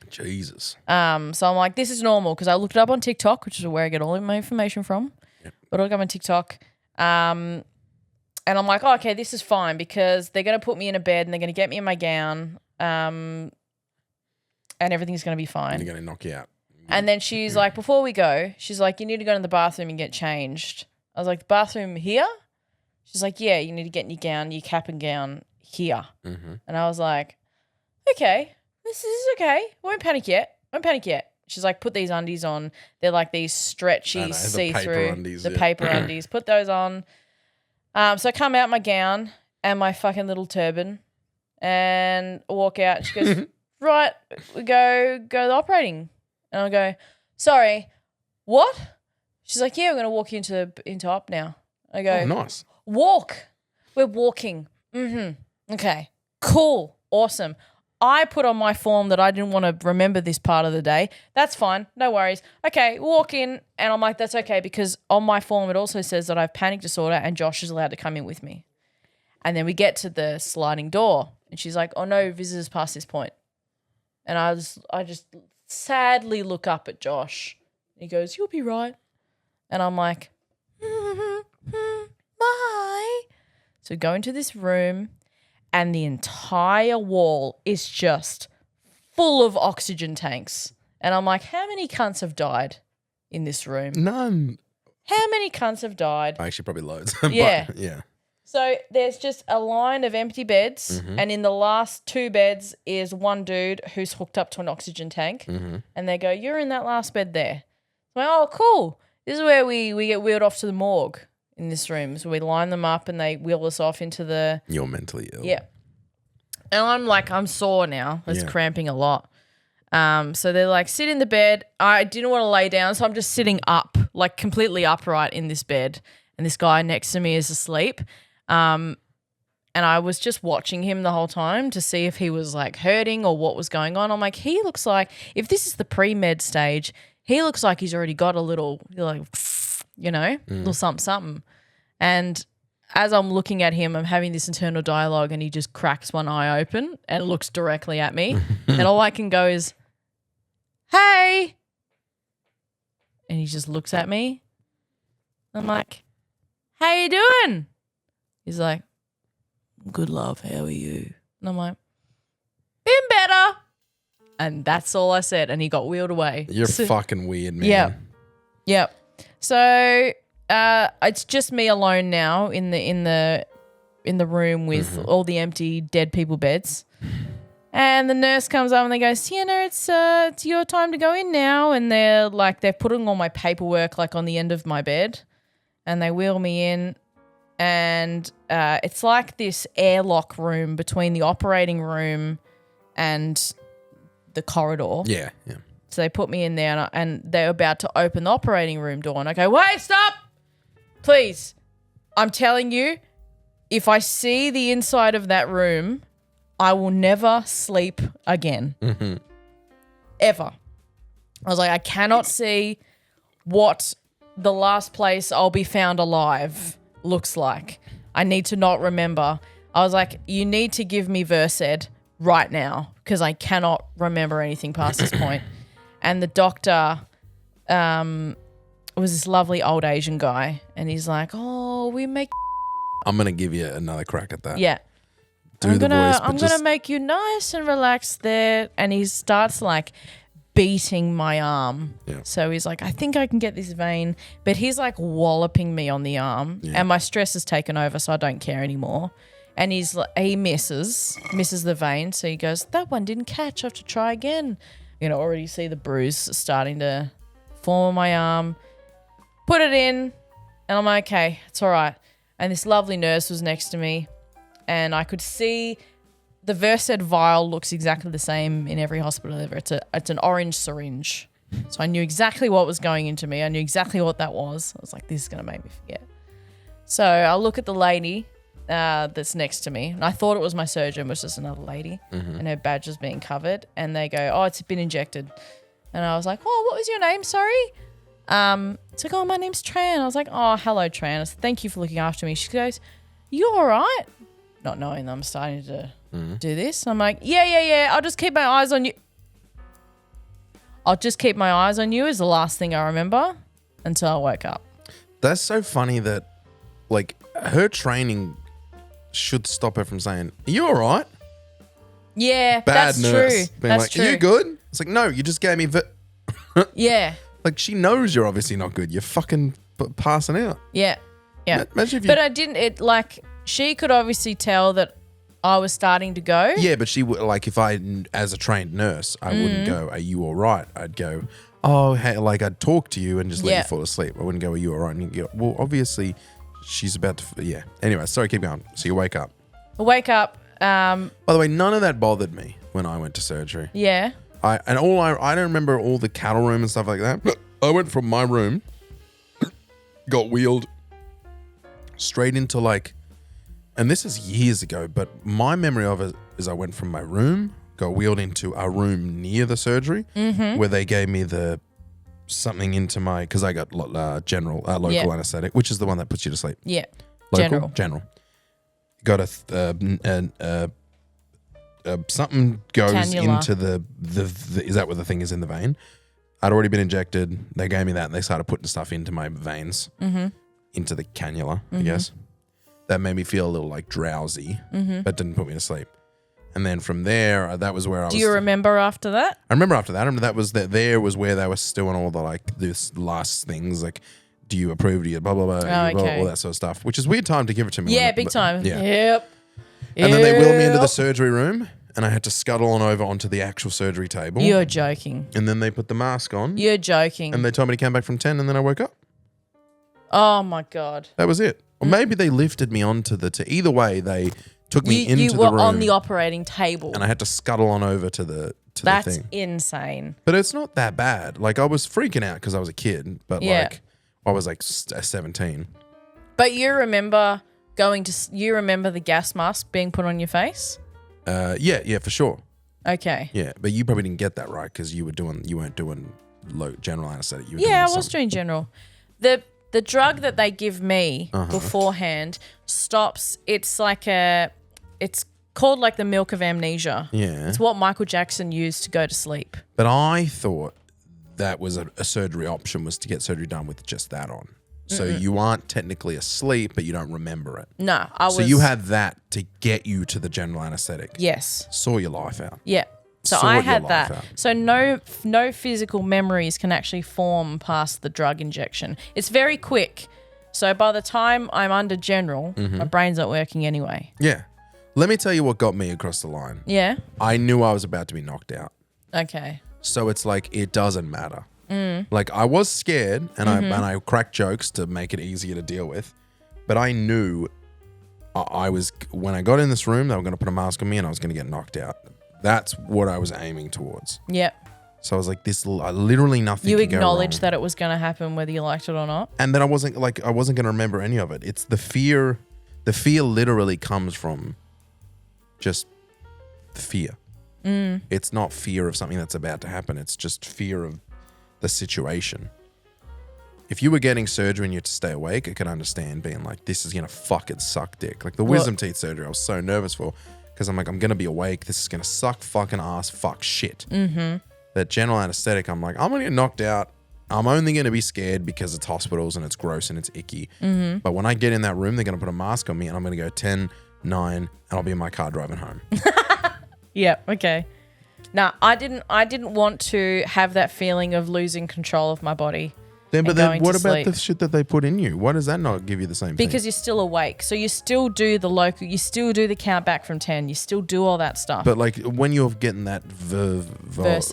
Jesus. So I'm like, this is normal because I looked it up on TikTok, which is where I get all of my information from. Yep. But I look up on TikTok. And I'm like, oh, okay, this is fine because they're going to put me in a bed and they're going to get me in my gown and everything's going to be fine. And they're going to knock you out. And then she's like, before we go, she's like, you need to go to the bathroom and get changed. I was like, the bathroom here? She's like, yeah, you need to get in your gown, your cap and gown here. Mm-hmm. And I was like, okay, this is okay. I won't panic yet. She's like, put these undies on. They're like these stretchy, see-through. The paper undies. Put those on. So I come out my gown and my fucking little turban and walk out. She goes, right, we go to the operating. And I go, sorry, what? She's like, yeah, we're going to walk you into op now. I go, oh, nice. Walk. We're walking. Okay, cool, awesome. I put on my form that I didn't want to remember this part of the day. That's fine, no worries. Okay, walk in, and I'm like, that's okay because on my form it also says that I have panic disorder and Josh is allowed to come in with me. And then we get to the sliding door and she's like, oh no, visitors past this point. And I just sadly look up at Josh. He goes, you'll be right. And I'm like, bye. So go into this room and the entire wall is just full of oxygen tanks. And I'm like, how many cunts have died in this room? None. How many cunts have died? Actually, probably loads. Yeah. But, yeah. So there's just a line of empty beds, and in the last 2 beds is one dude who's hooked up to an oxygen tank, and they go, you're in that last bed there. I'm like, oh, cool. This is where we get wheeled off to the morgue in this room. So we line them up and they wheel us off into the... You're mentally ill. Yeah. And I'm like, I'm sore now. I was cramping a lot. So they're like, sit in the bed. I didn't want to lay down, so I'm just sitting up, like completely upright in this bed. And this guy next to me is asleep. And I was just watching him the whole time to see if he was like hurting or what was going on. I'm like, he looks like, if this is the pre-med stage, he looks like he's already got a little, like, little something. And as I'm looking at him, I'm having this internal dialogue and he just cracks one eye open and looks directly at me. And all I can go is, hey. And he just looks at me. I'm like, how you doing? He's like, good, love, how are you? And I'm like, been better. And that's all I said. And he got wheeled away. You're fucking weird, man. Yep. So it's just me alone now in the room with all the empty dead people beds. And the nurse comes up and they go, Sienna, it's your time to go in now. And they're putting all my paperwork like on the end of my bed, and they wheel me in, and it's like this airlock room between the operating room and the corridor. Yeah. So they put me in there, and they're about to open the operating room door, and I go, wait, stop, please. I'm telling you, if I see the inside of that room, I will never sleep again. Mm-hmm. Ever. I was like, I cannot see what the last place I'll be found alive looks like. I need to not remember. I was like, you need to give me Versed right now because I cannot remember anything past this point. And the doctor was this lovely old Asian guy, and he's like, oh, we make... I'm going to give you another crack at that. Yeah. I'm gonna make you nice and relaxed there. And he starts like beating my arm. Yeah. So he's like, I think I can get this vein. But he's like walloping me on the arm. Yeah. And my stress has taken over, so I don't care anymore. And he misses the vein. So he goes, that one didn't catch. I have to try again. You know, already see the bruise starting to form on my arm. Put it in. And I'm like, okay, it's all right. And this lovely nurse was next to me. And I could see the Versed vial looks exactly the same in every hospital ever. It's an orange syringe. So I knew exactly what was going into me. I knew exactly what that was. I was like, this is going to make me forget. So I look at the lady that's next to me. And I thought it was my surgeon, but it's just another lady. Mm-hmm. And her badge is being covered. And they go, oh, it's been injected. And I was like, oh, what was your name? Sorry. It's like, oh, my name's Tran. I was like, oh, hello, Tran. I said, thank you for looking after me. She goes, you all right? Not knowing that I'm starting to do this. I'm like, yeah. I'll just keep my eyes on you. I'll just keep my eyes on you is the last thing I remember until I woke up. That's so funny that, like, her training should stop her from saying, are you all right? Yeah, Bad that's nurse. true. Being That's like, true. are you good? It's like, no, you just gave me... Yeah. Like, she knows you're obviously not good. You're fucking passing out. Yeah. Imagine if you... But I didn't, she could obviously tell that I was starting to go. Yeah, but she would, like, if I, as a trained nurse, I wouldn't go, are you all right? I'd go, oh, hey, like, I'd talk to you and just let you fall asleep. I wouldn't go, are you all right? And you go, well, obviously, she's about to, yeah. Anyway, sorry, keep going. So you wake up. I wake up. By the way, none of that bothered me when I went to surgery. Yeah. I don't remember all the cattle room and stuff like that. I went from my room, got wheeled straight into, like, and this is years ago, but my memory of it is I went from my room, got wheeled into a room near the surgery where they gave me something into my, because I got local anesthetic, which is the one that puts you to sleep. Yeah. General. Got something goes Cannula. into the is that what the thing is in the vein? I'd already been injected. They gave me that and they started putting stuff into my veins, into the cannula, I guess. That made me feel a little like drowsy, but didn't put me to sleep. And then from there, that was where I was. Do you remember after that? I remember after that. I remember there was where they were still on all the like this last things like, do you approve? Do you blah blah blah, all that sort of stuff. Which is weird time to give it to me. Yeah, big time. Yeah. Yep. And then they wheeled me into the surgery room, and I had to scuttle on over onto the actual surgery table. You're joking. And then they put the mask on. You're joking. And they told me to come back from 10, and then I woke up. Oh my God. That was it. Or maybe they lifted me onto either way, they took me into the room. You were on the operating table. And I had to scuttle on over to the thing. That's insane. But it's not that bad. Like, I was freaking out because I was a kid, but like, I was like 17. But you remember you remember the gas mask being put on your face? Yeah, for sure. Okay. Yeah, but you probably didn't get that right because you weren't doing general anesthetic. I was doing general. The drug that they give me beforehand stops. It's like it's called like the milk of amnesia. Yeah. It's what Michael Jackson used to go to sleep. But I thought that was a surgery option, was to get surgery done with just that on. So you aren't technically asleep, but you don't remember it. No, I was. So you had that to get you to the general anesthetic. Yes. Saw your life out. Yeah. So Sort I your had life that. out. So no physical memories can actually form past the drug injection. It's very quick, So by the time I'm under general, my brain's not working anyway. Yeah. Let me tell you what got me across the line. Yeah. I knew I was about to be knocked out. Okay. So it's like, it doesn't matter. Like, I was scared and I cracked jokes to make it easier to deal with. But I knew when I got in this room, they were going to put a mask on me and I was going to get knocked out. That's what I was aiming towards. Yep. So I was like, literally nothing You could go acknowledged wrong. that it was going to happen whether you liked it or not. And then I wasn't going to remember any of it. It's the fear. The fear literally comes from just fear. It's not fear of something that's about to happen. It's just fear of the situation. If you were getting surgery and you had to stay awake, I could understand being like, this is going to fucking suck dick. Like the wisdom teeth surgery, I was so nervous for because I'm like, I'm going to be awake. This is going to suck fucking ass fuck shit. That general anesthetic, I'm like, I'm going to get knocked out. I'm only going to be scared because it's hospitals and it's gross and it's icky. But when I get in that room, they're going to put a mask on me and I'm going to go 10, 9, and I'll be in my car driving home. Yeah, okay. Now, I didn't want to have that feeling of losing control of my body. But going then what to about sleep. the shit that they put in you? Why does that not give you the same thing? Because you're still awake. So you still do you still do the count back from 10. You still do all that stuff. But like when you're getting that Versed,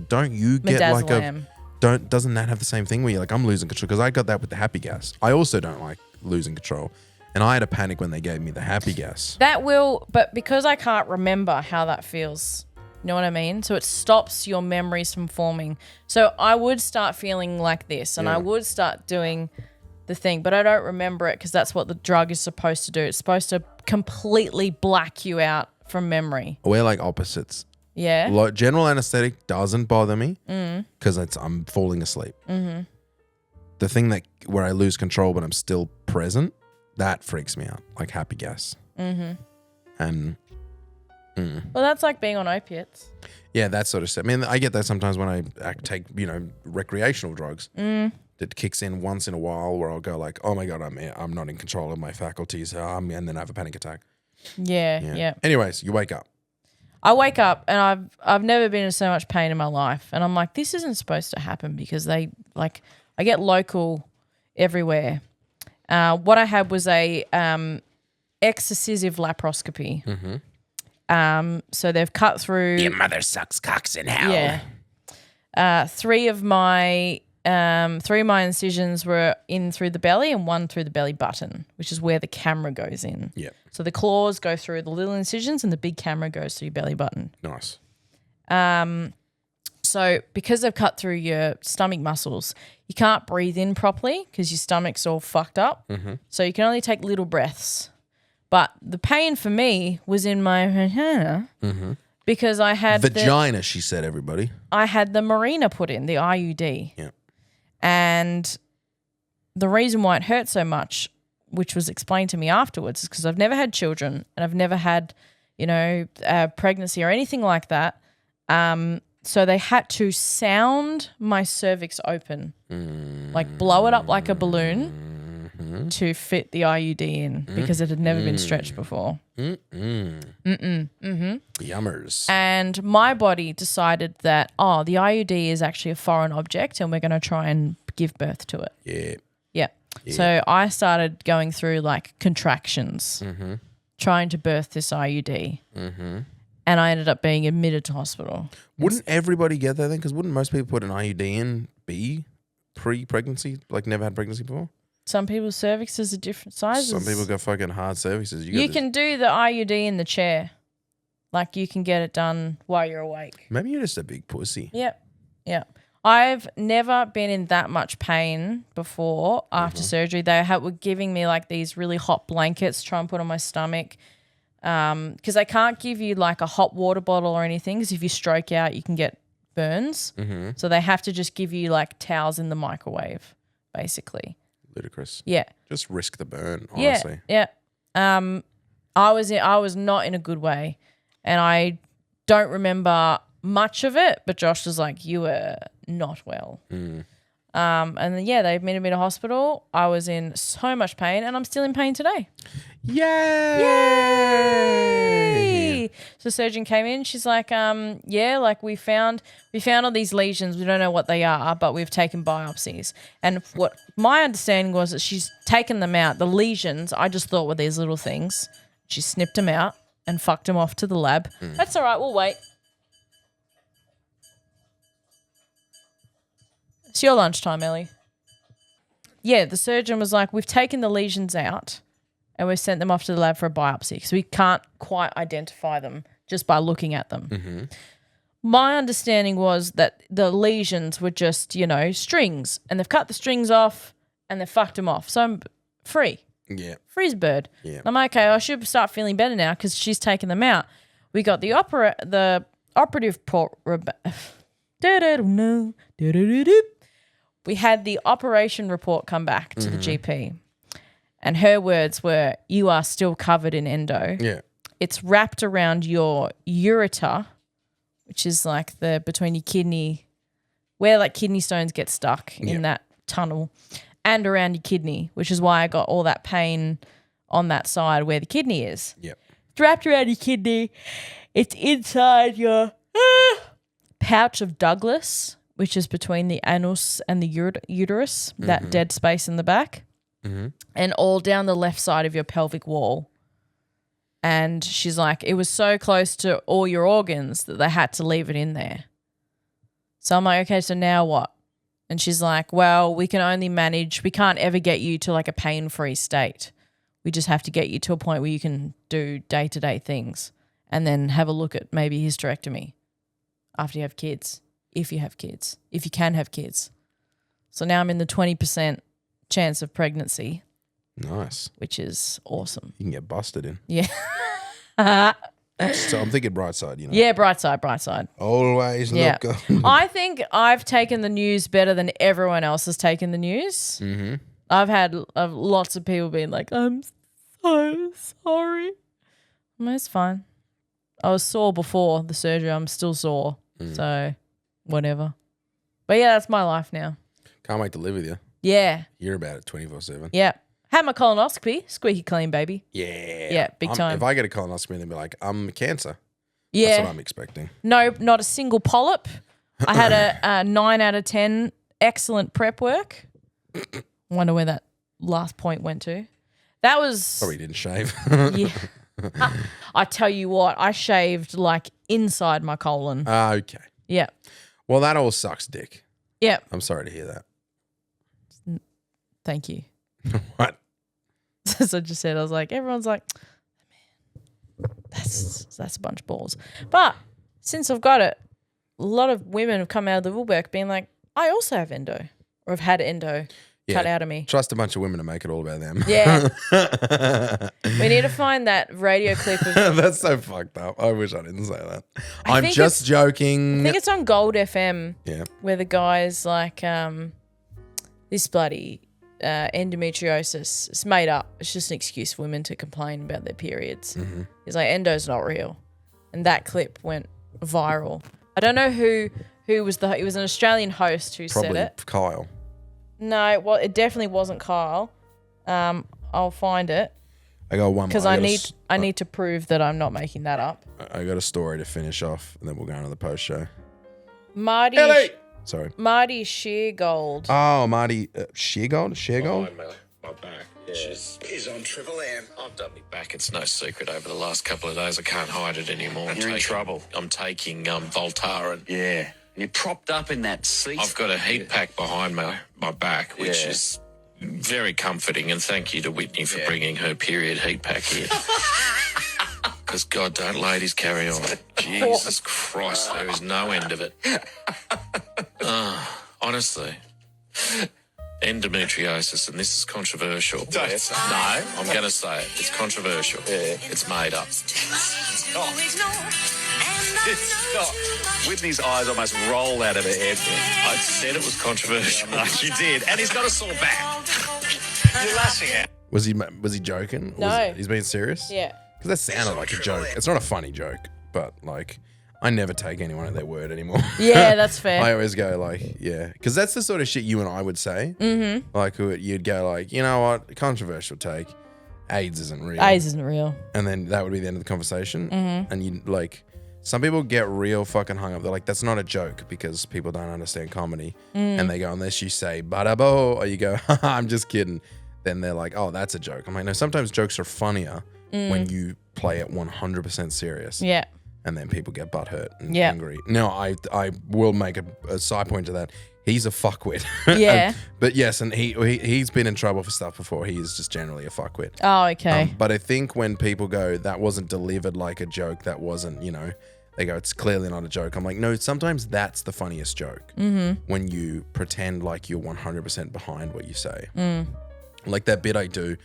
don't you get Midazolam. doesn't that have the same thing where you're like, I'm losing control? Because I got that with the happy gas. I also don't like losing control. And I had a panic when they gave me the happy gas. But because I can't remember how that feels, you know what I mean? So it stops your memories from forming. So I would start feeling like this and I would start doing the thing, but I don't remember it because that's what the drug is supposed to do. It's supposed to completely black you out from memory. We're like opposites. Yeah. Like general anesthetic doesn't bother me because I'm falling asleep. The thing where I lose control but I'm still present, that freaks me out, like happy gas. And well, that's like being on opiates. yeah, that sort of stuff. I mean, I get that sometimes when I take, recreational drugs. That kicks in once in a while where I'll go like, oh my God, I'm not in control of my faculties. And then I have a panic attack. Yeah. Anyways, you wake up. I wake up and I've never been in so much pain in my life. And I'm like, this isn't supposed to happen because I get local everywhere. What I had was a excisive laparoscopy. So they've cut through. Your mother sucks cocks in hell. Yeah. Three of my incisions were in through the belly and one through the belly button, which is where the camera goes in. Yeah. So the claws go through the little incisions and the big camera goes through your belly button. Nice. So because they've cut through your stomach muscles, you can't breathe in properly because your stomach's all fucked up. So you can only take little breaths. But the pain for me was in my vagina because I had vagina, she said, everybody. I had the Marina put in, the IUD. Yeah. And the reason why it hurt so much, which was explained to me afterwards, is because I've never had children and I've never had, pregnancy or anything like that. So they had to sound my cervix open, like blow it up like a balloon to fit the IUD in because it had never been stretched before. Yummers. And my body decided that, the IUD is actually a foreign object and we're going to try and give birth to it. Yeah. Yeah. So I started going through like contractions, trying to birth this IUD. And I ended up being admitted to hospital. Wouldn't everybody get that then? Because wouldn't most people put an IUD in pre-pregnancy, like never had pregnancy before? Some people's cervixes are different sizes. Some people got fucking hard cervixes. You can do the IUD in the chair. Like you can get it done while you're awake. Maybe you're just a big pussy. Yep. I've never been in that much pain before after surgery. They were giving me like these really hot blankets to try and put on my stomach. Because they can't give you like a hot water bottle or anything because if you stroke out, you can get burns. So they have to just give you like towels in the microwave, basically. Ludicrous. Yeah. Just risk the burn, honestly. Yeah. I was not in a good way, and I don't remember much of it. But Josh was like, "You were not well." And then they admitted me to hospital. I was in so much pain, and I'm still in pain today. Yay! So the surgeon came in. She's like, yeah, like we found all these lesions. We don't know what they are, but we've taken biopsies. And what my understanding was that she's taken them out. The lesions, I just thought were these little things. She snipped them out and fucked them off to the lab. That's all right. We'll wait. It's your lunchtime, Ellie. Yeah, the surgeon was like, we've taken the lesions out and we've sent them off to the lab for a biopsy because we can't quite identify them just by looking at them. Mm-hmm. My understanding was that the lesions were just, strings, and they've cut the strings off and they've fucked them off. So I'm free. Yeah. Free as bird. Yeah. I'm like, okay, I should start feeling better now because she's taken them out. We got the operative report. We had the operation report come back to the GP, and her words were, "You are still covered in endo. Yeah. It's wrapped around your ureter, which is like between your kidney, where like kidney stones get stuck in that tunnel, and around your kidney, which is why I got all that pain on that side where the kidney is. Yep. It's wrapped around your kidney. It's inside your pouch of Douglas, which is between the anus and the uterus, that dead space in the back, and all down the left side of your pelvic wall." And she's like, it was so close to all your organs that they had to leave it in there. So I'm like, okay, so now what? And she's like, well, we can only manage, we can't ever get you to like a pain-free state. We just have to get you to a point where you can do day-to-day things and then have a look at maybe hysterectomy after you have kids, if you have kids, if you can have kids. So now I'm in the 20% chance of pregnancy. Nice. Which is awesome. You can get busted in. Yeah. So I'm thinking bright side, Yeah, bright side. Always look good. I think I've taken the news better than everyone else has taken the news. Mm-hmm. I've had lots of people being like, I'm so sorry. It's fine. I was sore before the surgery. I'm still sore. So whatever. But yeah, that's my life now. Can't wait to live with you. Yeah. Hear about it 24/7. Yeah. Had my colonoscopy. Squeaky clean, baby. Yeah. Yeah, big time. If I get a colonoscopy, they'll be like, cancer. Yeah. That's what I'm expecting. No, not a single polyp. I had a 9 out of 10. Excellent prep work. Wonder where that last point went to. That was... Probably didn't shave. Yeah. I tell you what, I shaved like inside my colon. Okay. Yeah. Well, that all sucks, dick. Yeah. I'm sorry to hear that. Thank you. What? As I just said, I was like, everyone's like, man, that's a bunch of balls. But since I've got it, a lot of women have come out of the woodwork being like, I also have endo, or have had endo cut out of me. Trust a bunch of women to make it all about them. Yeah. We need to find that radio clip of... That's so fucked up. I wish I didn't say that. I I'm think just joking. I think it's on Gold FM. Yeah. Where the guy's like, this bloody endometriosis. It's made up. It's just an excuse for women to complain about their periods. Mm-hmm. He's like, endo's not real. And that clip went viral. I don't know who was it was an Australian host who Probably said it. Kyle. No, well, it definitely wasn't Kyle. I'll find it. I got one more. Because I need to prove that I'm not making that up. I got a story to finish off, and then we'll go into the post show. Marty Sheargold. Oh, Marty Sheargold? Sheargold? My back is on Triple M. I've done my back. It's no secret. Over the last couple of days, I can't hide it anymore. You're in trouble. I'm taking Voltaren. Yeah. You're propped up in that seat. I've got a heat pack behind my back, which is very comforting. And thank you to Whitney for bringing her period heat pack here. Because God, don't ladies carry on. Jesus Christ, there is no end of it. Honestly. Endometriosis, and this is controversial. No. I'm going to say it. It's controversial. Yeah. It's made up. It's not. Whitney's eyes almost roll out of her head. I said it was controversial. No, you did. And he's got a sore back. You're lashing out. Was he joking? No. He's being serious? Yeah. Because that sounded like a joke. It's not a funny joke, but like, I never take anyone at their word anymore. Yeah, that's fair. I always go like, yeah. Because that's the sort of shit you and I would say. Mm-hmm. Like, you'd go like, you know what, controversial take. AIDS isn't real. AIDS isn't real. And then that would be the end of the conversation. And you like, some people get real fucking hung up. They're like, that's not a joke because people don't understand comedy. And they go, unless you say "badabo" or you go, "Haha, I'm just kidding," then they're like, oh, that's a joke. I'm like, no, sometimes jokes are funnier when you play it 100% serious. Yeah. And then people get butthurt and angry. No, I will make a side point to that. He's a fuckwit. Yeah. But yes, and he's been in trouble for stuff before. He is just generally a fuckwit. Oh, okay. But I think when people go, that wasn't delivered like a joke, that wasn't, they go, it's clearly not a joke. I'm like, no, sometimes that's the funniest joke. When you pretend like you're 100% behind what you say. Like that bit I do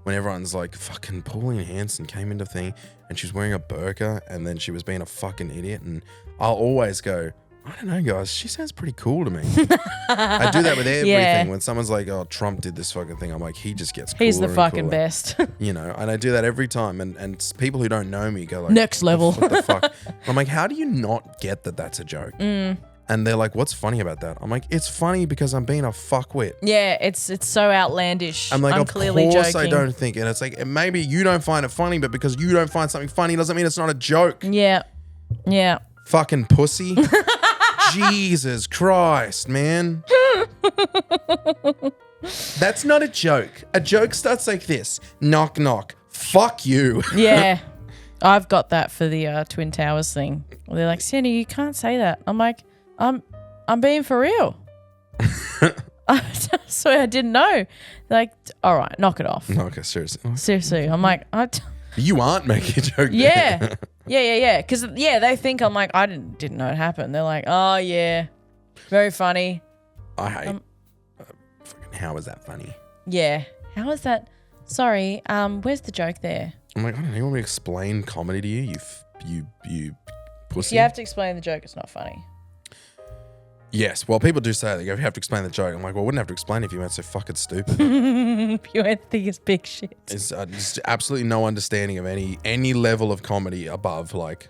when everyone's like, fucking Pauline Hanson came into thing and she was wearing a burqa and then she was being a fucking idiot. And I'll always go, I don't know, guys, she sounds pretty cool to me. I do that with everything. Yeah. When someone's like, oh, Trump did this fucking thing, I'm like, he just gets cooler. He's the and fucking cooler. best. And I do that every time. And people who don't know me go like, Next level. What the fuck? I'm like, how do you not get that that's a joke? And they're like, what's funny about that? I'm like, it's funny because I'm being a fuckwit. Yeah, it's so outlandish. I'm like, I'm of clearly course joking. I don't think. And it's like, maybe you don't find it funny, but because you don't find something funny doesn't mean it's not a joke. Yeah. Yeah. Fucking pussy. Jesus Christ, man. That's not a joke. A joke starts like this. Knock, knock. Fuck you. Yeah. I've got that for the Twin Towers thing. They're like, Sienna, you can't say that. I'm like, I'm being for real. I swear I didn't know. They're like, all right, knock it off. Okay, seriously. Seriously. I'm like, You aren't making a joke. yeah. Yeah. Because, they think I'm like, I didn't know it happened. They're like, oh, yeah. Very funny. I hate. Fucking, how is that funny? Yeah. How is that? Sorry. Where's the joke there? I'm like, I don't know. You want me to explain comedy to you? You pussy. You have to explain the joke. It's not funny. Yes. Well, people do say that you have to explain the joke. I'm like, well, I wouldn't have to explain it if you weren't so fucking stupid. Pure think is big shit. It's just absolutely no understanding of any level of comedy above like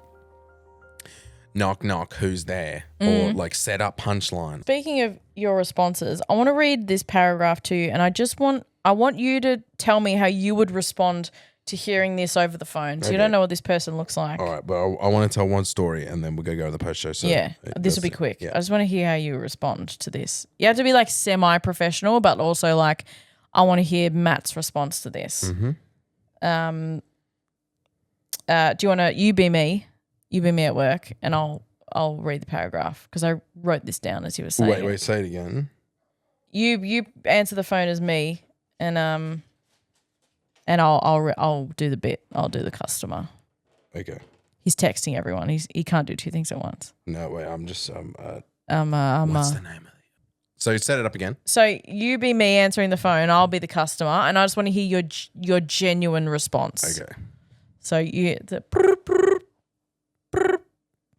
knock knock, who's there, or like set up punchline. Speaking of your responses, I want to read this paragraph to you, and I want you to tell me how you would respond to hearing this over the phone. So you don't know what this person looks like. All right, but I want to tell one story and then we're going to go to the post show. So Yeah, this will be quick. Yeah. I just want to hear how you respond to this. You have to be like semi-professional, but also like I want to hear Matt's response to this. Do you want to, you be me at work, and I'll read the paragraph because I wrote this down as you were saying. Wait, say it again. You answer the phone as me, and I'll do the bit. I'll do the customer. Okay. He's texting everyone. He can't do two things at once. No, wait, I'm just what's the name of it? So set it up again. So you be me answering the phone. I'll be the customer, and I just want to hear your genuine response. Okay. So you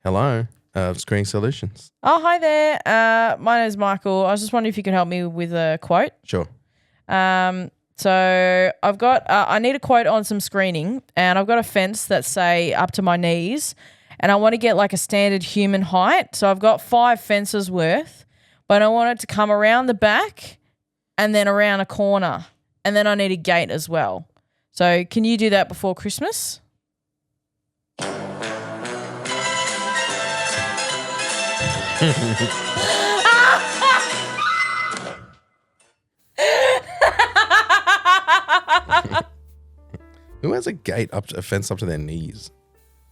Hello, Screening Solutions. Oh, hi there. My name's Michael. I was just wondering if you could help me with a quote. Sure. So I've got I need a quote on some screening, and I've got a fence that's say up to my knees, and I want to get like a standard human height. So I've got 5 fences worth, but I want it to come around the back and then around a corner, and then I need a gate as well. So can you do that before Christmas? Who has a gate a fence up to their knees?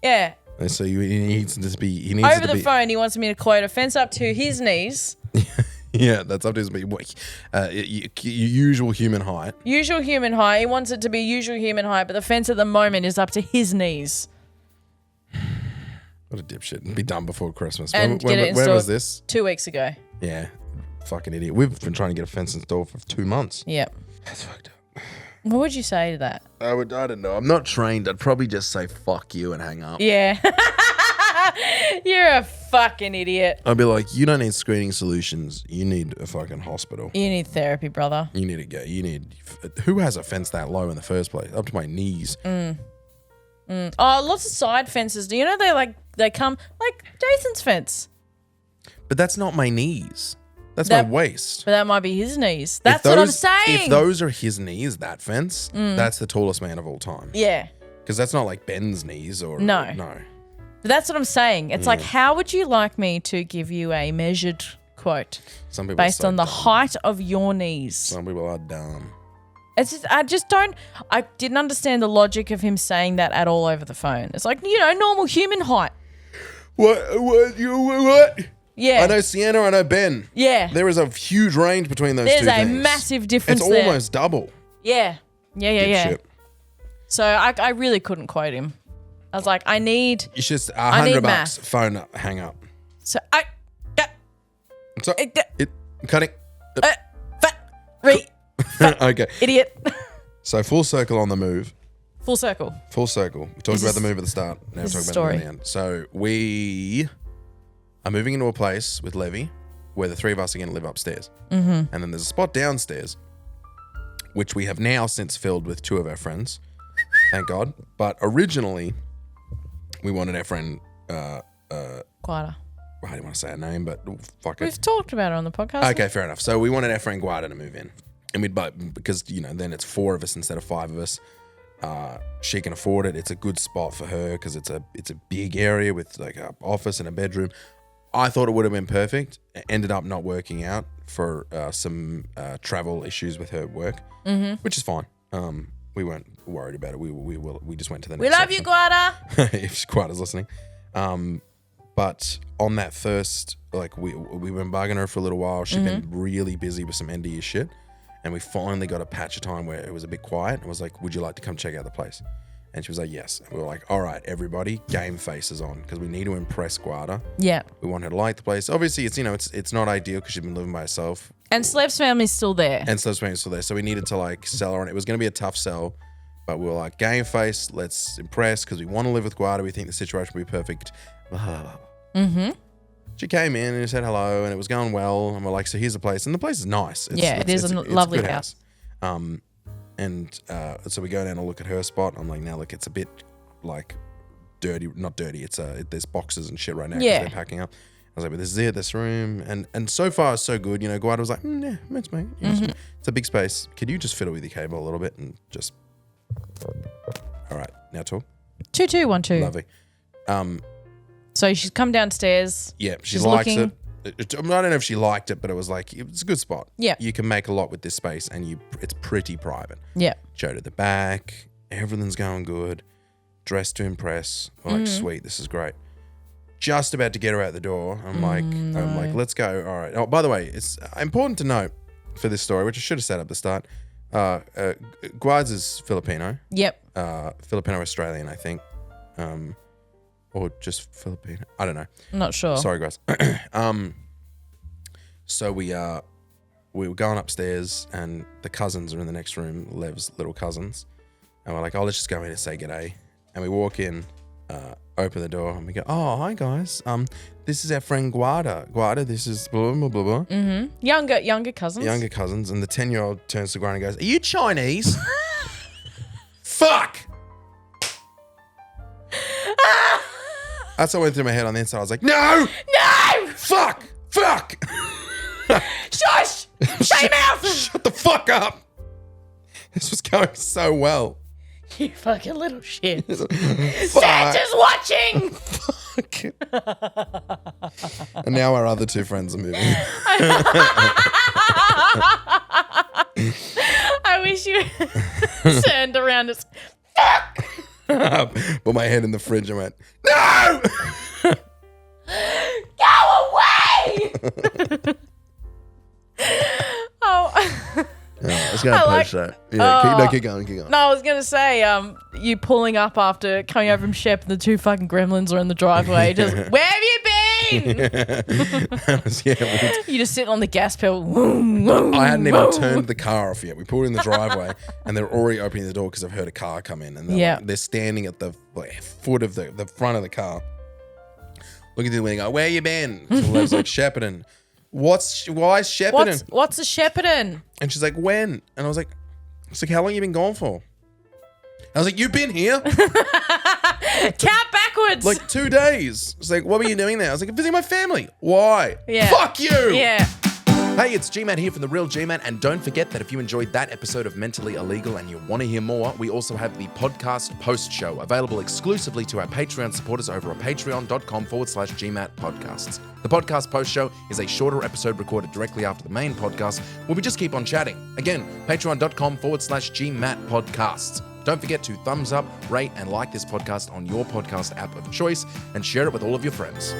Yeah. And so he needs to be. He needs Over to the be, phone, he wants me to quote a fence up to his knees. Yeah, that's up to his usual human height. Usual human height. He wants it to be usual human height, but the fence at the moment is up to his knees. What a dipshit. Be done before Christmas. And get it when installed was this? 2 weeks ago. Yeah. Fucking idiot. We've been trying to get a fence installed for 2 months. Yep. That's fucked up. What would you say to that? I don't know. I'm not trained. I'd probably just say fuck you and hang up. Yeah. You're a fucking idiot. I'd be like, you don't need Screening Solutions. You need a fucking hospital. You need therapy, brother. You need to go. Who has a fence that low in the first place? Up to my knees. Oh, lots of side fences. Do you know they come like Jason's fence? But that's not my knees. That's my waist. But that might be his knees. That's what I'm saying. If those are his knees, that fence, that's the tallest man of all time. Yeah. Because that's not like Ben's knees or... No. No. But that's what I'm saying. It's like, how would you like me to give you a measured quote Some people based are so on the dumb. height of your knees? Some people are dumb. It's just, I didn't understand the logic of him saying that at all over the phone. It's like, normal human height. What? Yeah. I know Sienna, I know Ben. Yeah. There is a huge range between those two There's a things. massive difference It's there. almost double. Yeah. Yeah. Shit. So I really couldn't quote him. I was like, I need... It's just I need $100. math. Phone up, hang up. So So, cutting. Okay. Idiot. So full circle on the move. Full circle. Full circle. We talked about the move at the start. Now we're this talking is about the move story. at the end. So we are moving into a place with Levy where the three of us are going to live upstairs. Mm-hmm. And then there's a spot downstairs, which we have now since filled with two of our friends. Thank God. But originally, we wanted our friend, Quieter. I didn't want to say her name, but fuck it. We've talked about it on the podcast. Okay, fair enough. So we wanted our friend Guada to move in. And we'd because, then it's four of us instead of five of us. She can afford it. It's a good spot for her because it's a big area with like an office and a bedroom. I thought it would have been perfect. It ended up not working out for some travel issues with her work, which is fine. We weren't worried about it. We just went to the next We love you, Guada. if Guada's listening. But on that first, like we've been bugging her for a little while. She's been really busy with some NDE shit. And we finally got a patch of time where it was a bit quiet. I was like, would you like to come check out the place? And she was like, yes. And we were like, all right, everybody, game faces on because we need to impress Guada. Yeah. We want her to like the place. Obviously, it's not ideal because she's been living by herself. And Slev's family's still there. And Slev's family's still there. So we needed to like sell her on it. It was going to be a tough sell. But we were like, game face, let's impress because we want to live with Guada. We think the situation will be perfect. Mm-hmm. She came in and said hello and it was going well. And we're like, so here's the place. And the place is nice. It is a lovely good house. So we go down and look at her spot. I'm like, now look, it's a bit like dirty, not dirty. It's there's boxes and shit right now because they're packing up. I was like, but this is it, this room. And so far, so good. Guada was like, yeah, it's mate. It's a big space. Could you just fiddle with your cable a little bit and just... All right, now talk. 2212. Lovely. So she's come downstairs. Yeah, she She's likes looking. it. I don't know if she liked it, but it was like, it's a good spot. Yeah. You can make a lot with this space and it's pretty private. Yeah. Showed at the back. Everything's going good. Dressed to impress. We're like, sweet, this is great. Just about to get her out the door. I'm like, let's go. All right. Oh, by the way, it's important to note for this story, which I should have said at the start. Guads is Filipino. Yep. Filipino-Australian, I think. Or just Filipino. I don't know. I'm not sure. Sorry, guys. So we were going upstairs and the cousins are in the next room, Lev's little cousins. And we're like, let's just go in and say g'day. And we walk in, open the door and we go, hi guys. This is our friend Guada. Guada, this is blah, blah, blah, blah. Mm-hmm. Younger cousins. Younger cousins. And the 10-year-old turns to Guada and goes, are you Chinese? Fuck! That's what went through my head on the inside. I was like, no! No! Fuck! Shush! Shut mouth! Shut the fuck up! This was going so well. You fucking little shit. Fuck. Santa's watching! Fuck. And now our other two friends are moving. I wish you turned around and fuck! Put my head in the fridge and went, no! Go away! Oh. Yeah, let's go and I post that. Yeah, keep going. No, I was going to say, you pulling up after coming over from Shep and the two fucking gremlins are in the driveway. Just, where have you been? You just sitting on the gas pedal. I hadn't even turned the car off yet. We pulled in the driveway and they're already opening the door because I've heard a car come in. And they're standing at the foot of the front of the car. Looking through the window, where you been? So Lev's like, shepherding. Why shepherding? What's a shepherding? And she's like, when? And I was like, how long you been gone for? I was like, you've been here? Count backwards. Like 2 days. It's like, what were you doing there? I was like, visiting my family. Why? Yeah. Fuck you. Yeah. Hey, it's GMat here from The Real GMat, and don't forget that if you enjoyed that episode of Mentally Illegal and you want to hear more, we also have the podcast post show available exclusively to our Patreon supporters over at patreon.com/GMat podcasts. The podcast post show is a shorter episode recorded directly after the main podcast where we just keep on chatting. Again, patreon.com/GMat podcasts. Don't forget to thumbs up, rate, and like this podcast on your podcast app of choice and share it with all of your friends.